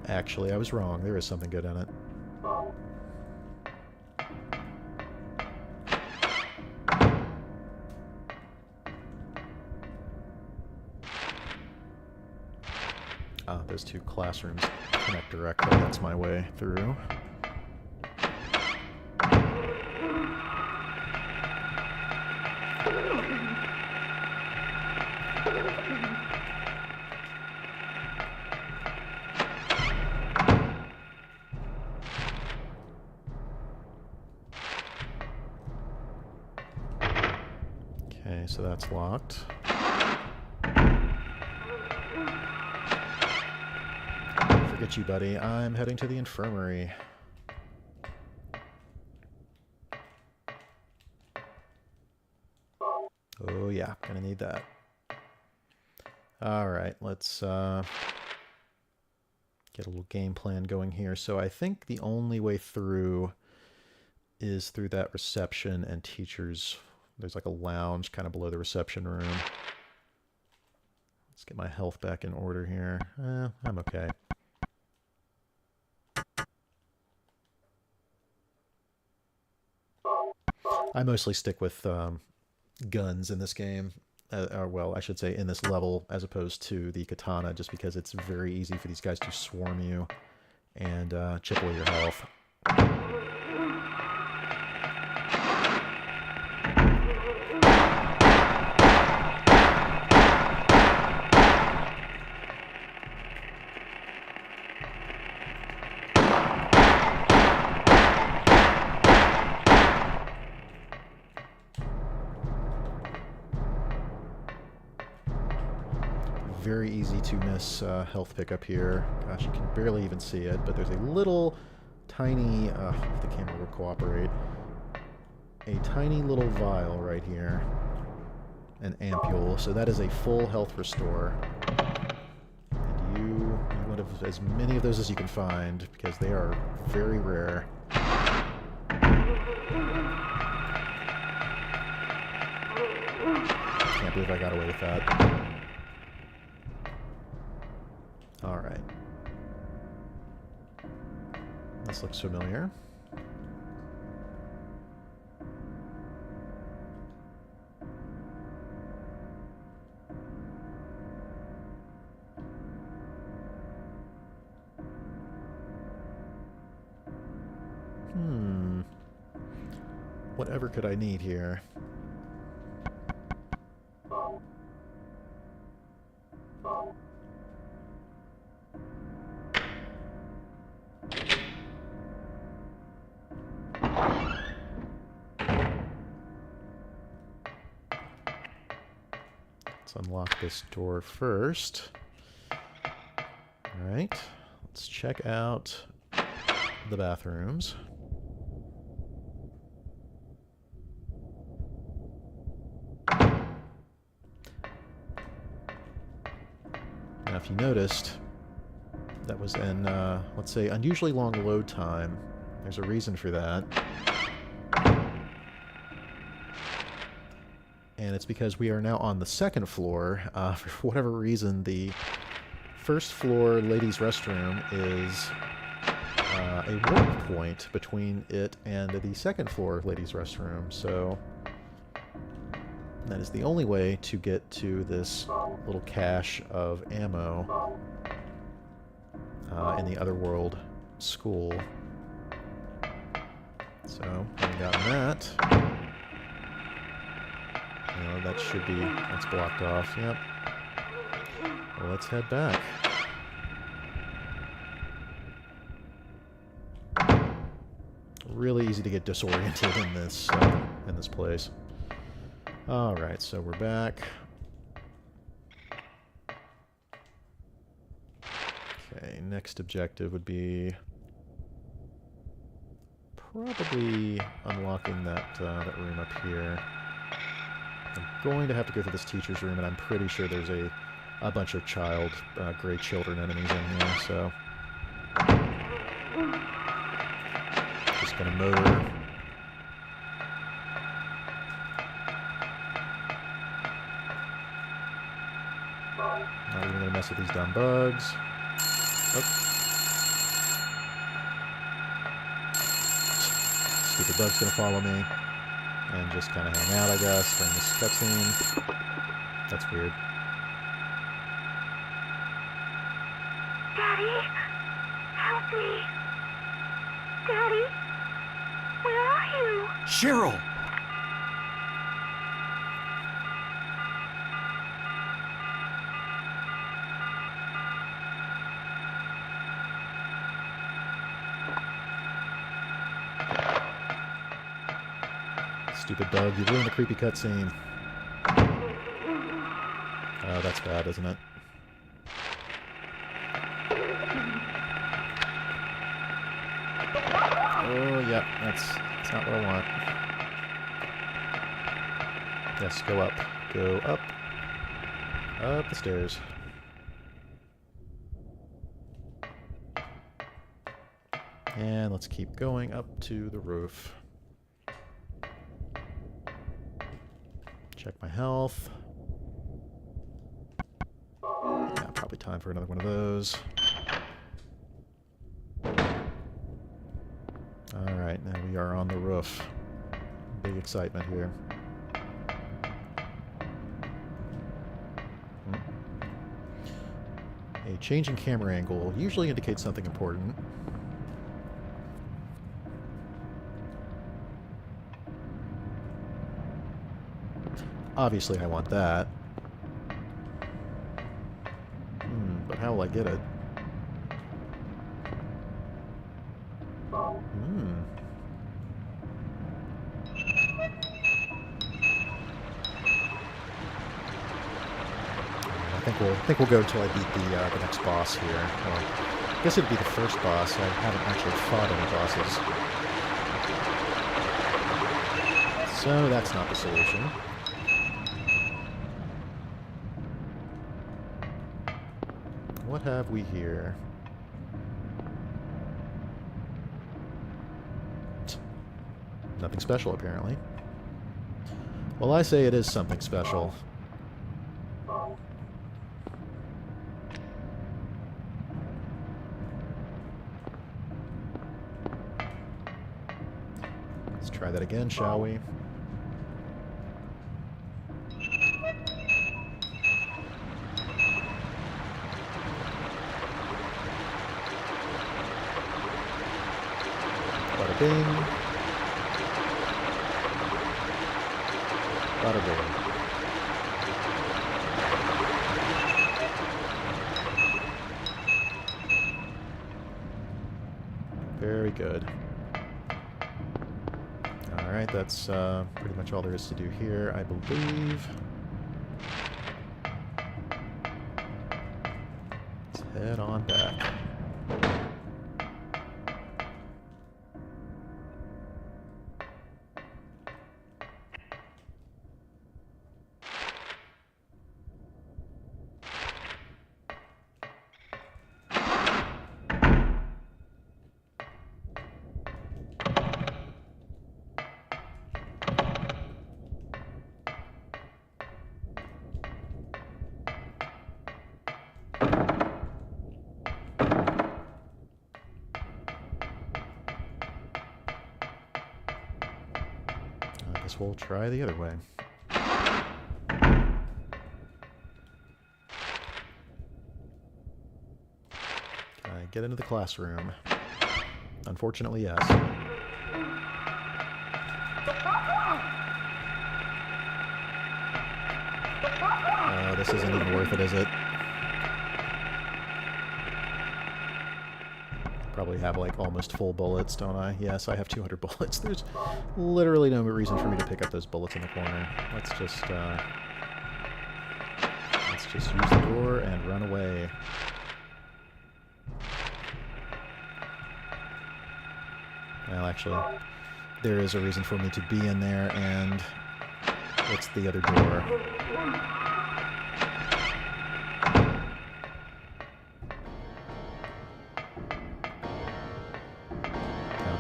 Actually, I was wrong. There is something good in it. Ah, those two classrooms connect directly. That's my way through. Okay, so that's locked. Forget you, buddy. I'm heading to the infirmary. Oh yeah, gonna need that. Alright, let's get a little game plan going here. So I think the only way through is through that reception and teachers. There's like a lounge kind of below the reception room. Let's get my health back in order here. I'm okay. I mostly stick with guns in this game. Or, well, I should say in this level, as opposed to the katana, just because it's very easy for these guys to swarm you and chip away your health. very easy to miss health pickup here. Gosh, you can barely even see it, but there's a little tiny, if the camera will cooperate, a tiny little vial right here, an ampule, so that is a full health restore. And you want as many of those as you can find, because they are very rare. Can't believe I got away with that. Alright. This looks familiar. Whatever could I need here? Let's unlock this door first. Alright, let's check out the bathrooms. Now, if you noticed, that was in, let's say, unusually long load time. There's a reason for that. And it's because we are now on the second floor. For whatever reason, the first floor ladies' restroom is a warp point between it and the second floor ladies' restroom. So that is the only way to get to this little cache of ammo in the Otherworld school. So, having gotten that, that should be, that's blocked off, yep. Well, let's head back. Really easy to get disoriented in this place. Alright, so we're back. Okay, next objective would be probably unlocking that room up here. I'm going to have to go through this teacher's room, and I'm pretty sure there's a bunch of gray children enemies in here, so just gonna motor. Not even gonna mess with these dumb bugs. Oh. Stupid bug's gonna follow me and just kind of hang out, I guess, during this cutscene. That's weird. Daddy, help me. Daddy, where are you? Cheryl! Stupid Doug, you ruined the creepy cutscene. Oh, that's bad, isn't it? Oh, yeah, that's not what I want. Yes, go up. Go up. Up the stairs. And let's keep going up to the roof. Check my health. Yeah, probably time for another one of those. Alright, now we are on the roof. Big excitement here. A change in camera angle usually indicates something important. Obviously, I want that. But how will I get it? think we'll go until I beat the next boss here. Well, I guess it'd be the first boss. I haven't actually fought any bosses. So that's not the solution. What have we here? Nothing special, apparently. Well, I say it is something special. Let's try that again, shall we? Bada bing. Bada boom. Very good. Alright, that's pretty much all there is to do here, I believe. Let's head on back. We'll try the other way. Can I get into the classroom? Unfortunately, yes. This isn't even worth it, is it? Probably have like almost full bullets, don't I? Yes, I have 200 bullets. There's literally no reason for me to pick up those bullets in the corner. Let's just use the door and run away. Well, actually, there is a reason for me to be in there, and it's the other door.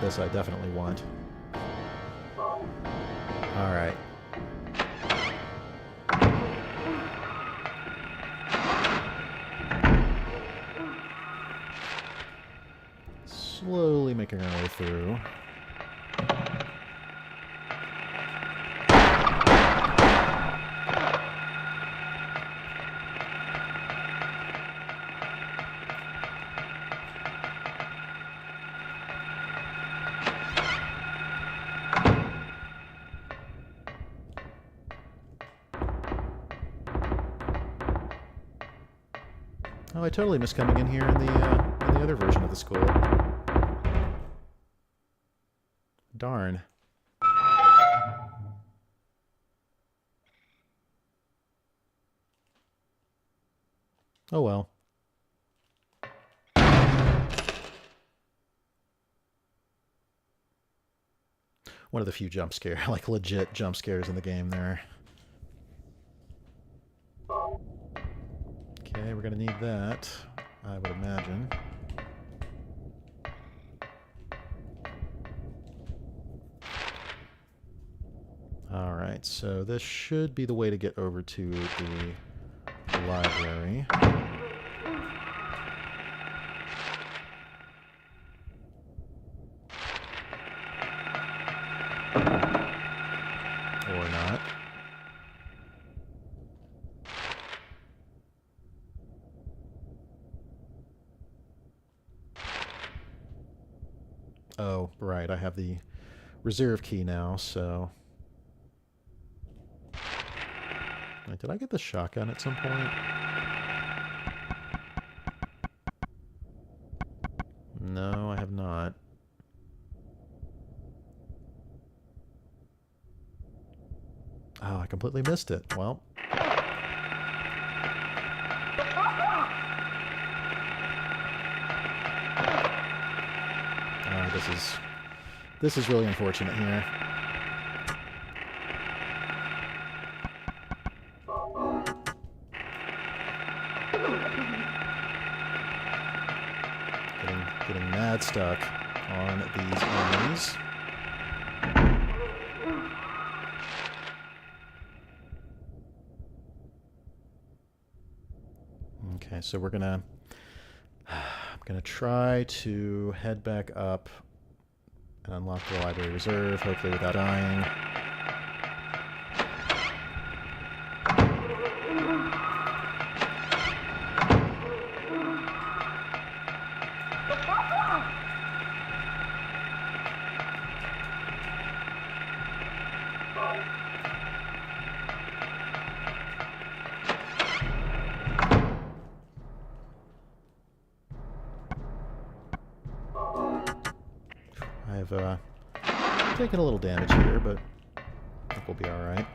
This I definitely want. Alright. Slowly making our way through. Oh, I totally missed coming in here in the other version of the school. Darn. Oh well. One of the few jump scare, like legit jump scares in the game there. Okay, we're gonna need that, I would imagine. Alright, so this should be the way to get over to the library. Or not. Oh, right, I have the reserve key now, so... Wait, did I get the shotgun at some point? No, I have not. Oh, I completely missed it. Well... this is really unfortunate here. Getting mad stuck on these enemies. Okay, so I'm gonna try to head back up and unlock the library reserve, hopefully without dying. I've taken a little damage here, but I think we'll be alright.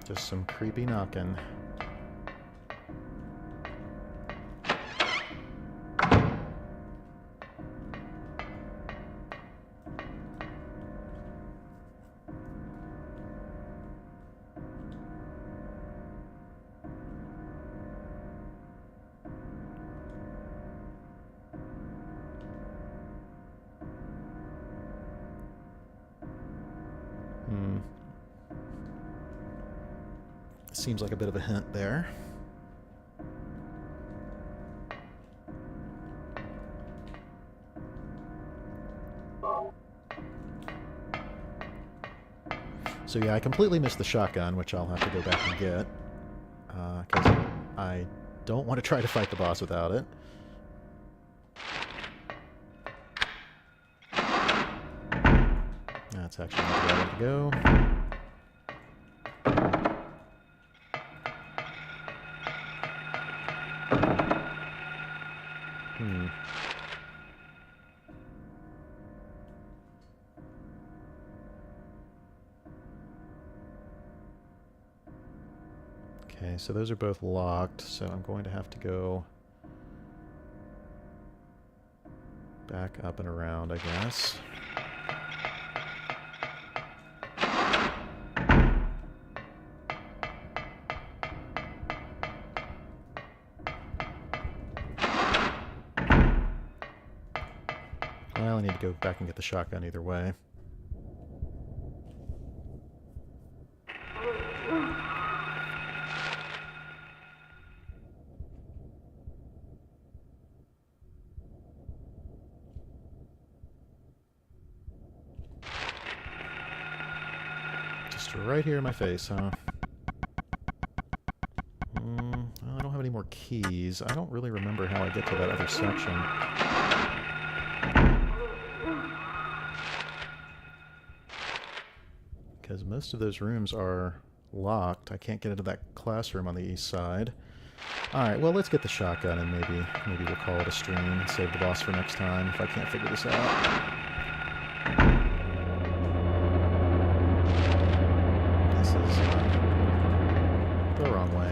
Just some creepy knocking. Seems like a bit of a hint there. So yeah, I completely missed the shotgun, which I'll have to go back and get, because I don't want to try to fight the boss without it. That's actually not the right way to go. Okay, so those are both locked, so I'm going to have to go back up and around, I guess. Well, I need to go back and get the shotgun either way. Just right here in my face, huh? I don't have any more keys. I don't really remember how I get to that other section. Because most of those rooms are locked. I can't get into that classroom on the east side. Alright, well, let's get the shotgun and maybe we'll call it a stream and save the boss for next time if I can't figure this out. This is the wrong way.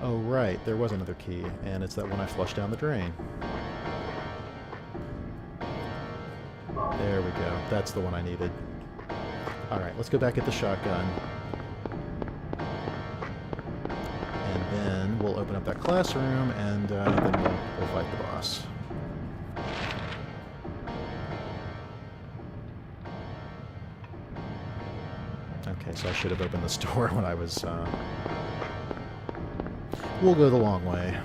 Oh, right, there was another key, and it's that one I flushed down the drain. There we go. That's the one I needed. Alright, let's go back at the shotgun. And then we'll open up that classroom, and then we'll fight the boss. Okay, so I should have opened this door when I was... We'll go the long way.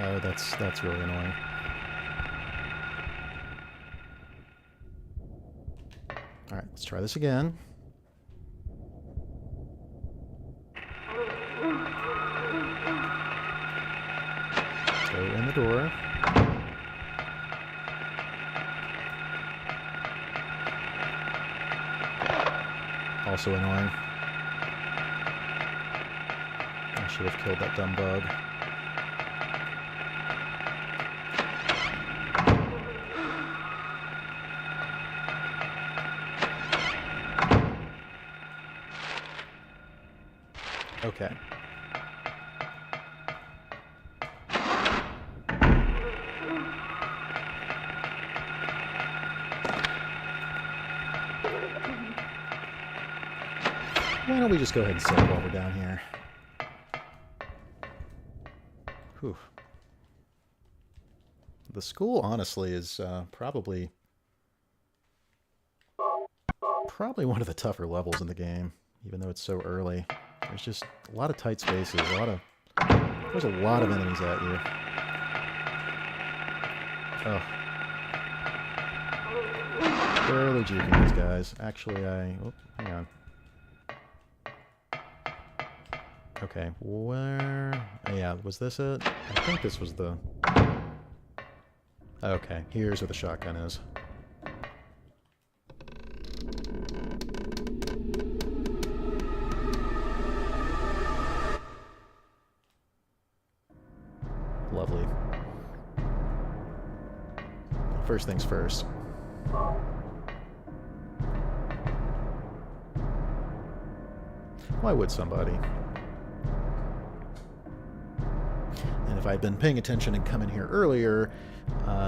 Oh, that's really annoying. All right, let's try this again. Go in the door. Also annoying. I should have killed that dumb bug. Okay. Why don't we just go ahead and save while we're down here? Whew. The school, honestly, is probably one of the tougher levels in the game, even though it's so early. There's just a lot of tight spaces, there's a lot of enemies at you. Oh. Barely juking these guys. Actually, oh, hang on. Okay, where... yeah, was this it? I think this was the... Okay, here's where the shotgun is. Lovely. First things first. Why would somebody? And if I'd been paying attention and come in here earlier,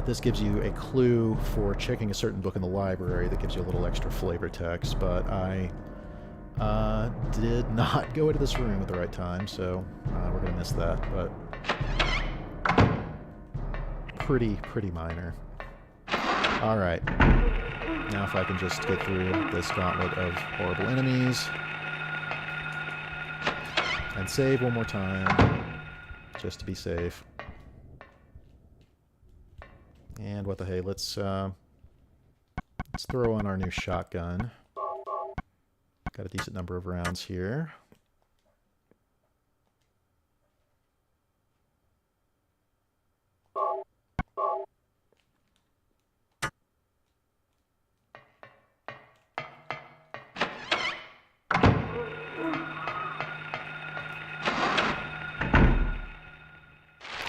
this gives you a clue for checking a certain book in the library that gives you a little extra flavor text, but I did not go into this room at the right time, so we're going to miss that, but pretty minor. Alright, now if I can just get through this gauntlet of horrible enemies, and save one more time, just to be safe. And what the hey, let's throw on our new shotgun. Got a decent number of rounds here.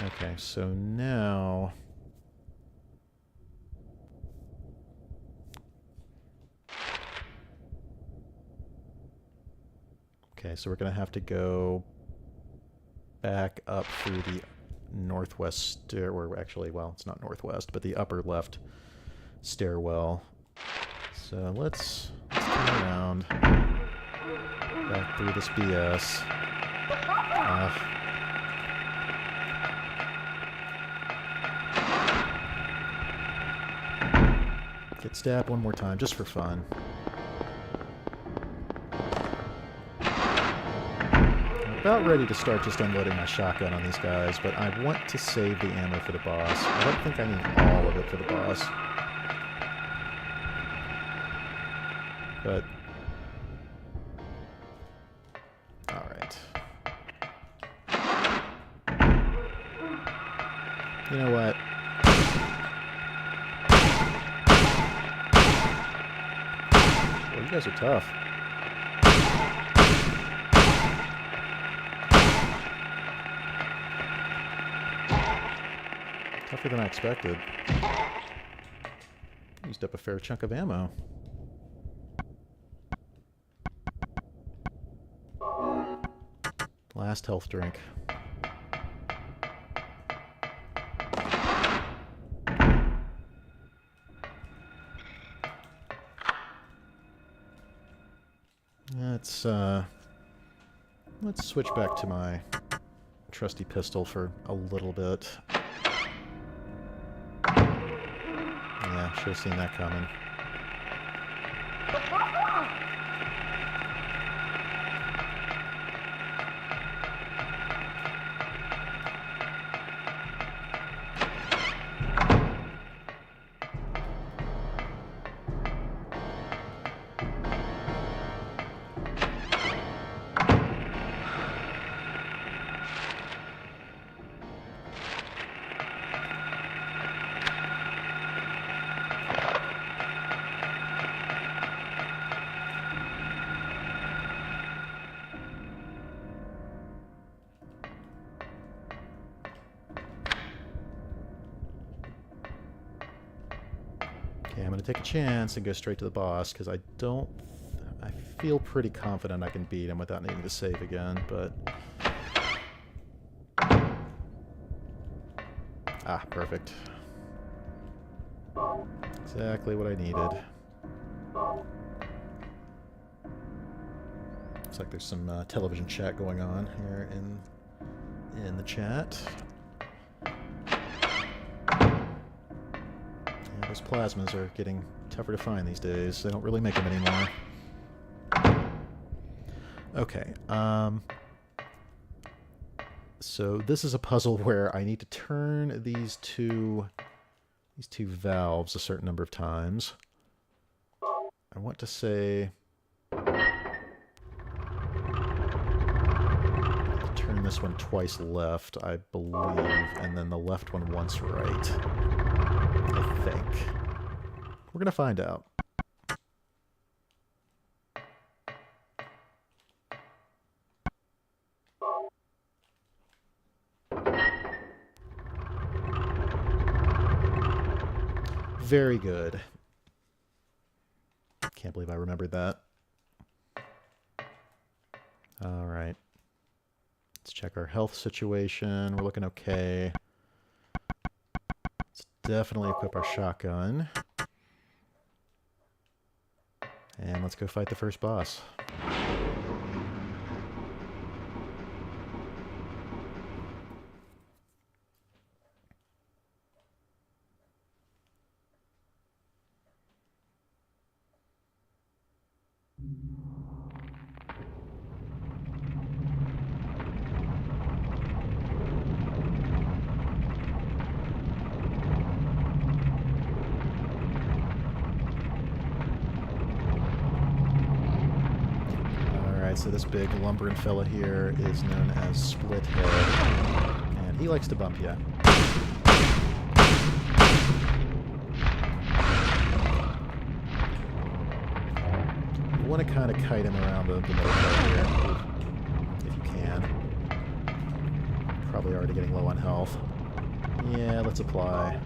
Okay, so now... Okay, so we're going to have to go back up through the northwest stair, or actually, well, it's not northwest, but the upper left stairwell. So let's turn around, back through this BS. Get stabbed one more time, just for fun. About ready to start just unloading my shotgun on these guys, but I want to save the ammo for the boss. I don't think I need all of it for the boss. But... alright. You know what? Well, you guys are tough. Tougher than I expected. Used up a fair chunk of ammo. Last health drink. Let's switch back to my trusty pistol for a little bit. Yeah, should have seen that coming. Okay, I'm going to take a chance and go straight to the boss, because I don't... I feel pretty confident I can beat him without needing to save again, but... Ah, perfect. Exactly what I needed. Looks like there's some television chat going on here in the chat. Yeah, those plasmas are getting tougher to find these days. They don't really make them anymore. Okay, so this is a puzzle where I need to turn these two valves a certain number of times. I want to say... turn this one twice left, I believe, and then the left one once right. I think. We're gonna find out. Very good. Can't believe I remembered that. Alright. Let's check our health situation. We're looking okay. Let's definitely equip our shotgun. And let's go fight the first boss. So this big lumbering fella here is known as Split Head, and he likes to bump you. You want to kind of kite him around the middle part here, if you can. Probably already getting low on health. Yeah, let's apply.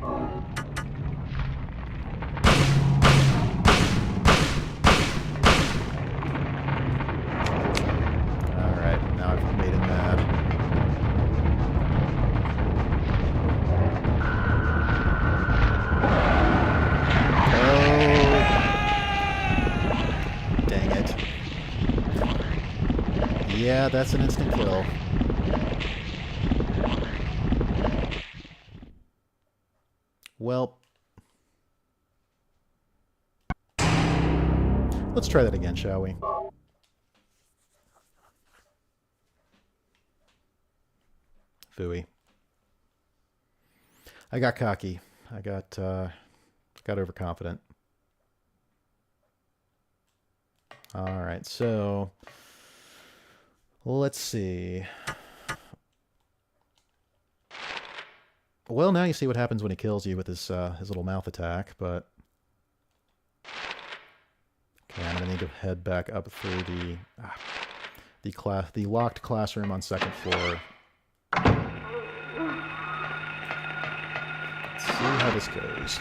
Yeah, that's an instant kill. Well, let's try that again, shall we? Phooey. I got cocky. I got overconfident. All right, so let's see. Well, now you see what happens when he kills you with his little mouth attack, but okay, I'm gonna need to head back up through the locked classroom on second floor. Let's see how this goes.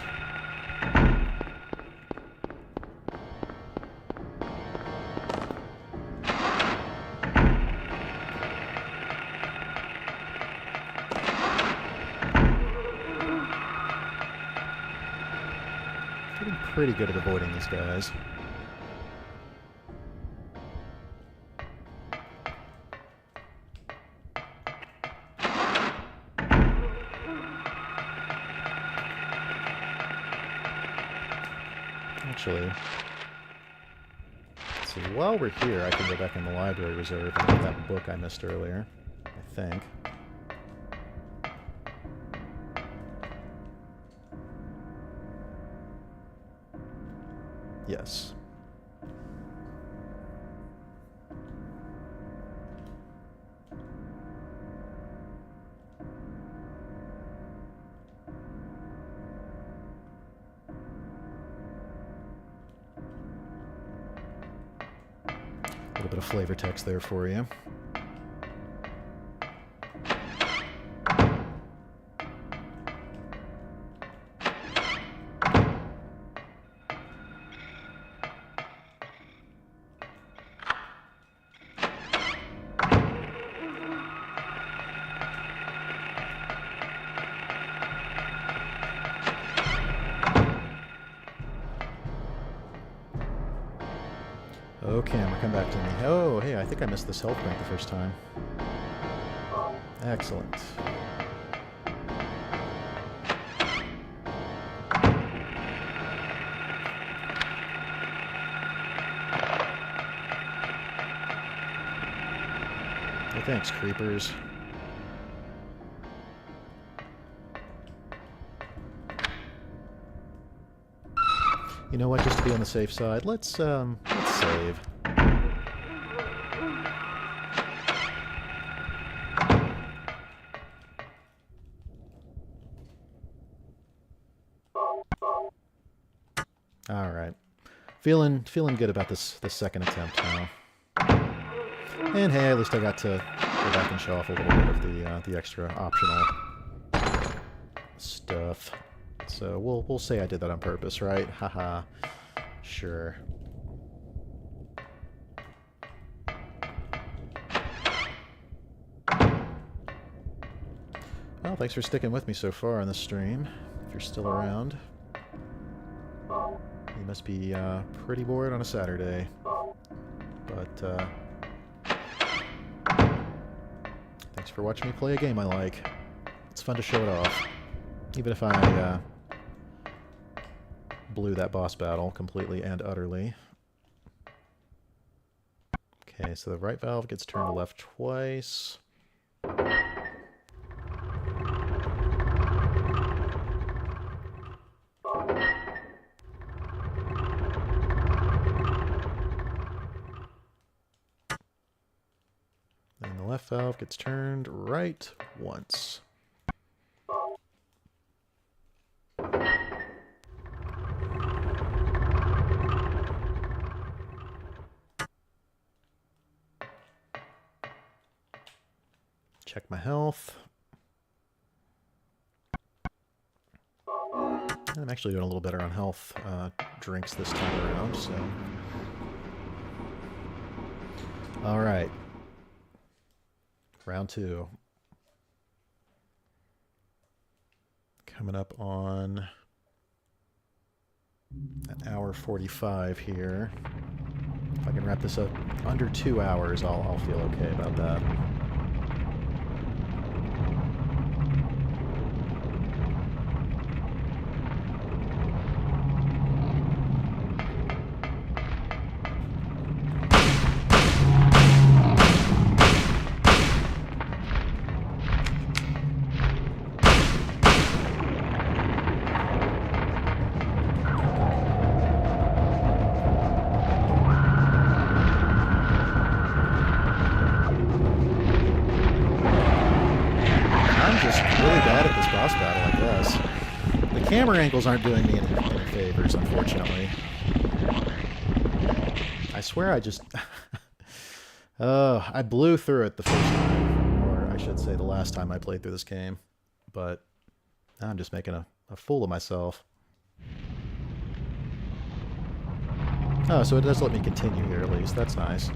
Pretty good at avoiding these guys. Actually, let's see, while we're here, I can go back in the library reserve and get that book I missed earlier, I think. Yes. A little bit of flavor text there for you. Oh, camera, come back to me. Oh, hey, I think I missed this health bank the first time. Excellent. Hey, thanks, creepers. You know what? Just to be on the safe side, let's save. All right, feeling good about this second attempt now. And hey, at least I got to go back and show off a little bit of the extra optional stuff. So we'll say I did that on purpose, right? Haha. Sure. Well, thanks for sticking with me so far on this stream. If you're still around, you must be pretty bored on a Saturday. But thanks for watching me play a game I like. It's fun to show it off, even if I blew that boss battle completely and utterly. Okay, so the right valve gets turned to left twice. And the left valve gets turned right once. Check my health. I'm actually doing a little better on health drinks this time around, so... Alright. Round 2. Coming up on an hour 45 here. If I can wrap this up under 2 hours, I'll feel okay about that. Camera angles aren't doing me any favors, unfortunately. I swear I just... I blew through it the first time, or I should say the last time I played through this game, but now I'm just making a fool of myself. Oh, so it does let me continue here at least. That's nice.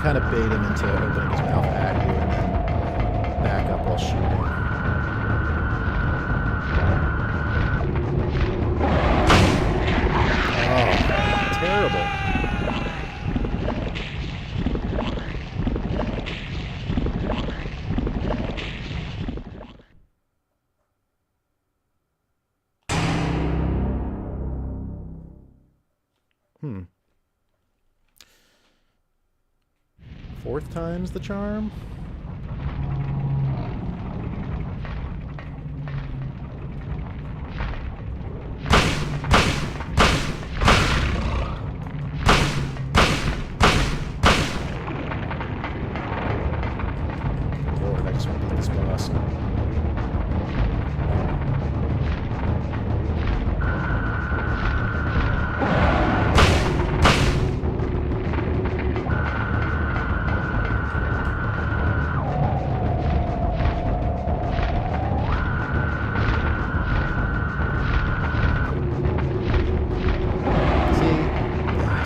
Kind of bait him into opening his mouth at you and then back up while shooting. Oh, terrible. Fourth time's the charm? Lord, I just want to beat this boss.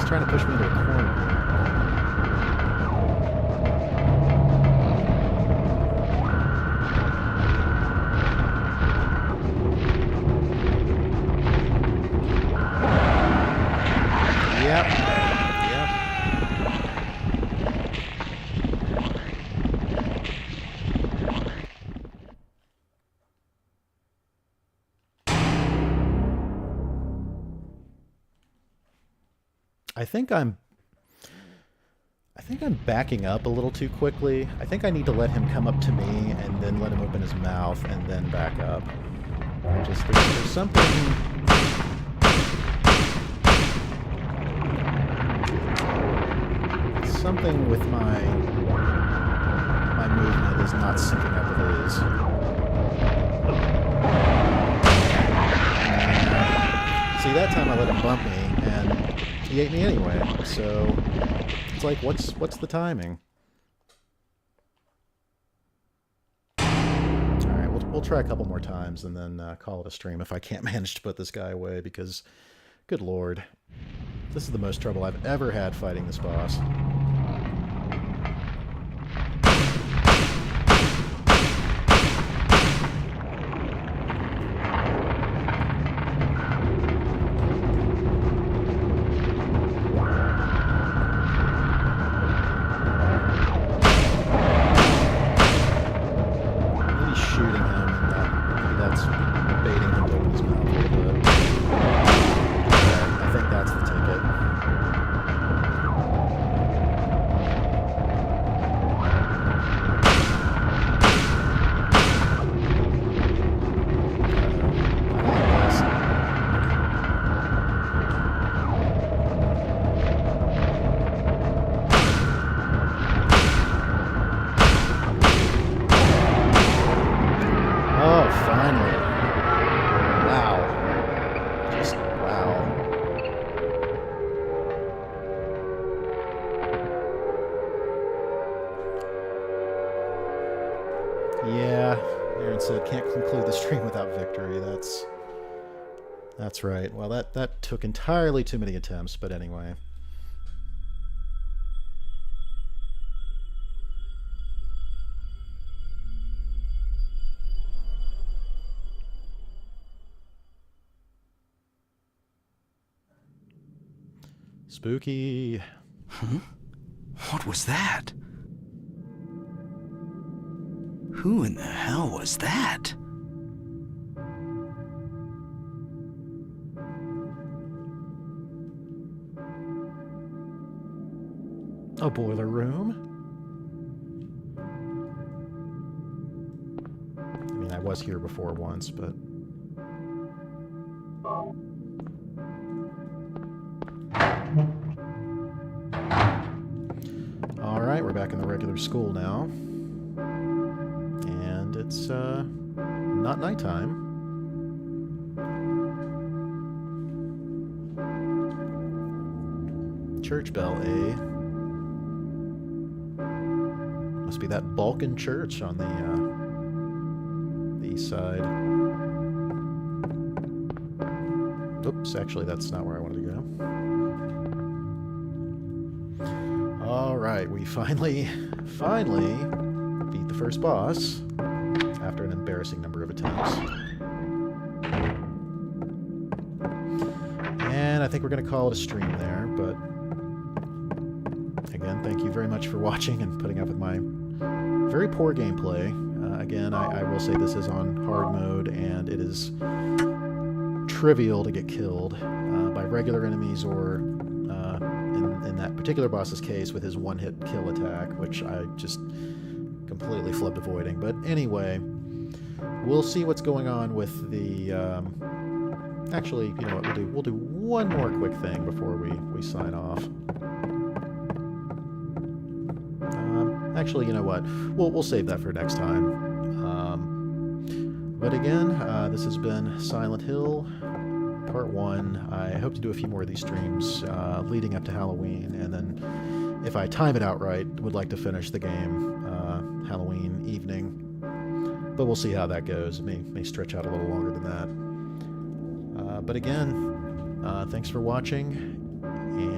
trying to push me into a corner. Yep. I think I'm backing up a little too quickly. I think I need to let him come up to me and then let him open his mouth and then back up. There's something with my movement is not syncing up with his. See, that time I let him bump me and he ate me anyway. So it's like, what's the timing? All right, we'll try a couple more times and then call it a stream if I can't manage to put this guy away, because, good lord, this is the most trouble I've ever had fighting this boss. Can't conclude the stream without victory. That's right. Well, that took entirely too many attempts, but anyway. Spooky. Huh? What was that? Who in the hell was that? A boiler room? I mean, I was here before once, but... Alright, we're back in the regular school now. And it's, not nighttime. Church bell, eh? Must be that Balkan church on the east side. Oops, actually that's not where I wanted to go. Alright, we finally beat the first boss after an embarrassing number of attempts. And I think we're going to call it a stream there, but again, thank you very much for watching and putting up with my very poor gameplay. Again, I will say this is on hard mode, and it is trivial to get killed by regular enemies or, in that particular boss's case, with his one-hit kill attack, which I just completely flubbed avoiding. But anyway, we'll see what's going on with the... actually, you know what, we'll do one more quick thing before we sign off. Actually, you know what? We'll save that for next time. But again, this has been Silent Hill, Part 1. I hope to do a few more of these streams leading up to Halloween, and then, if I time it out right, would like to finish the game Halloween evening. But we'll see how that goes. It may stretch out a little longer than that. But again, thanks for watching. And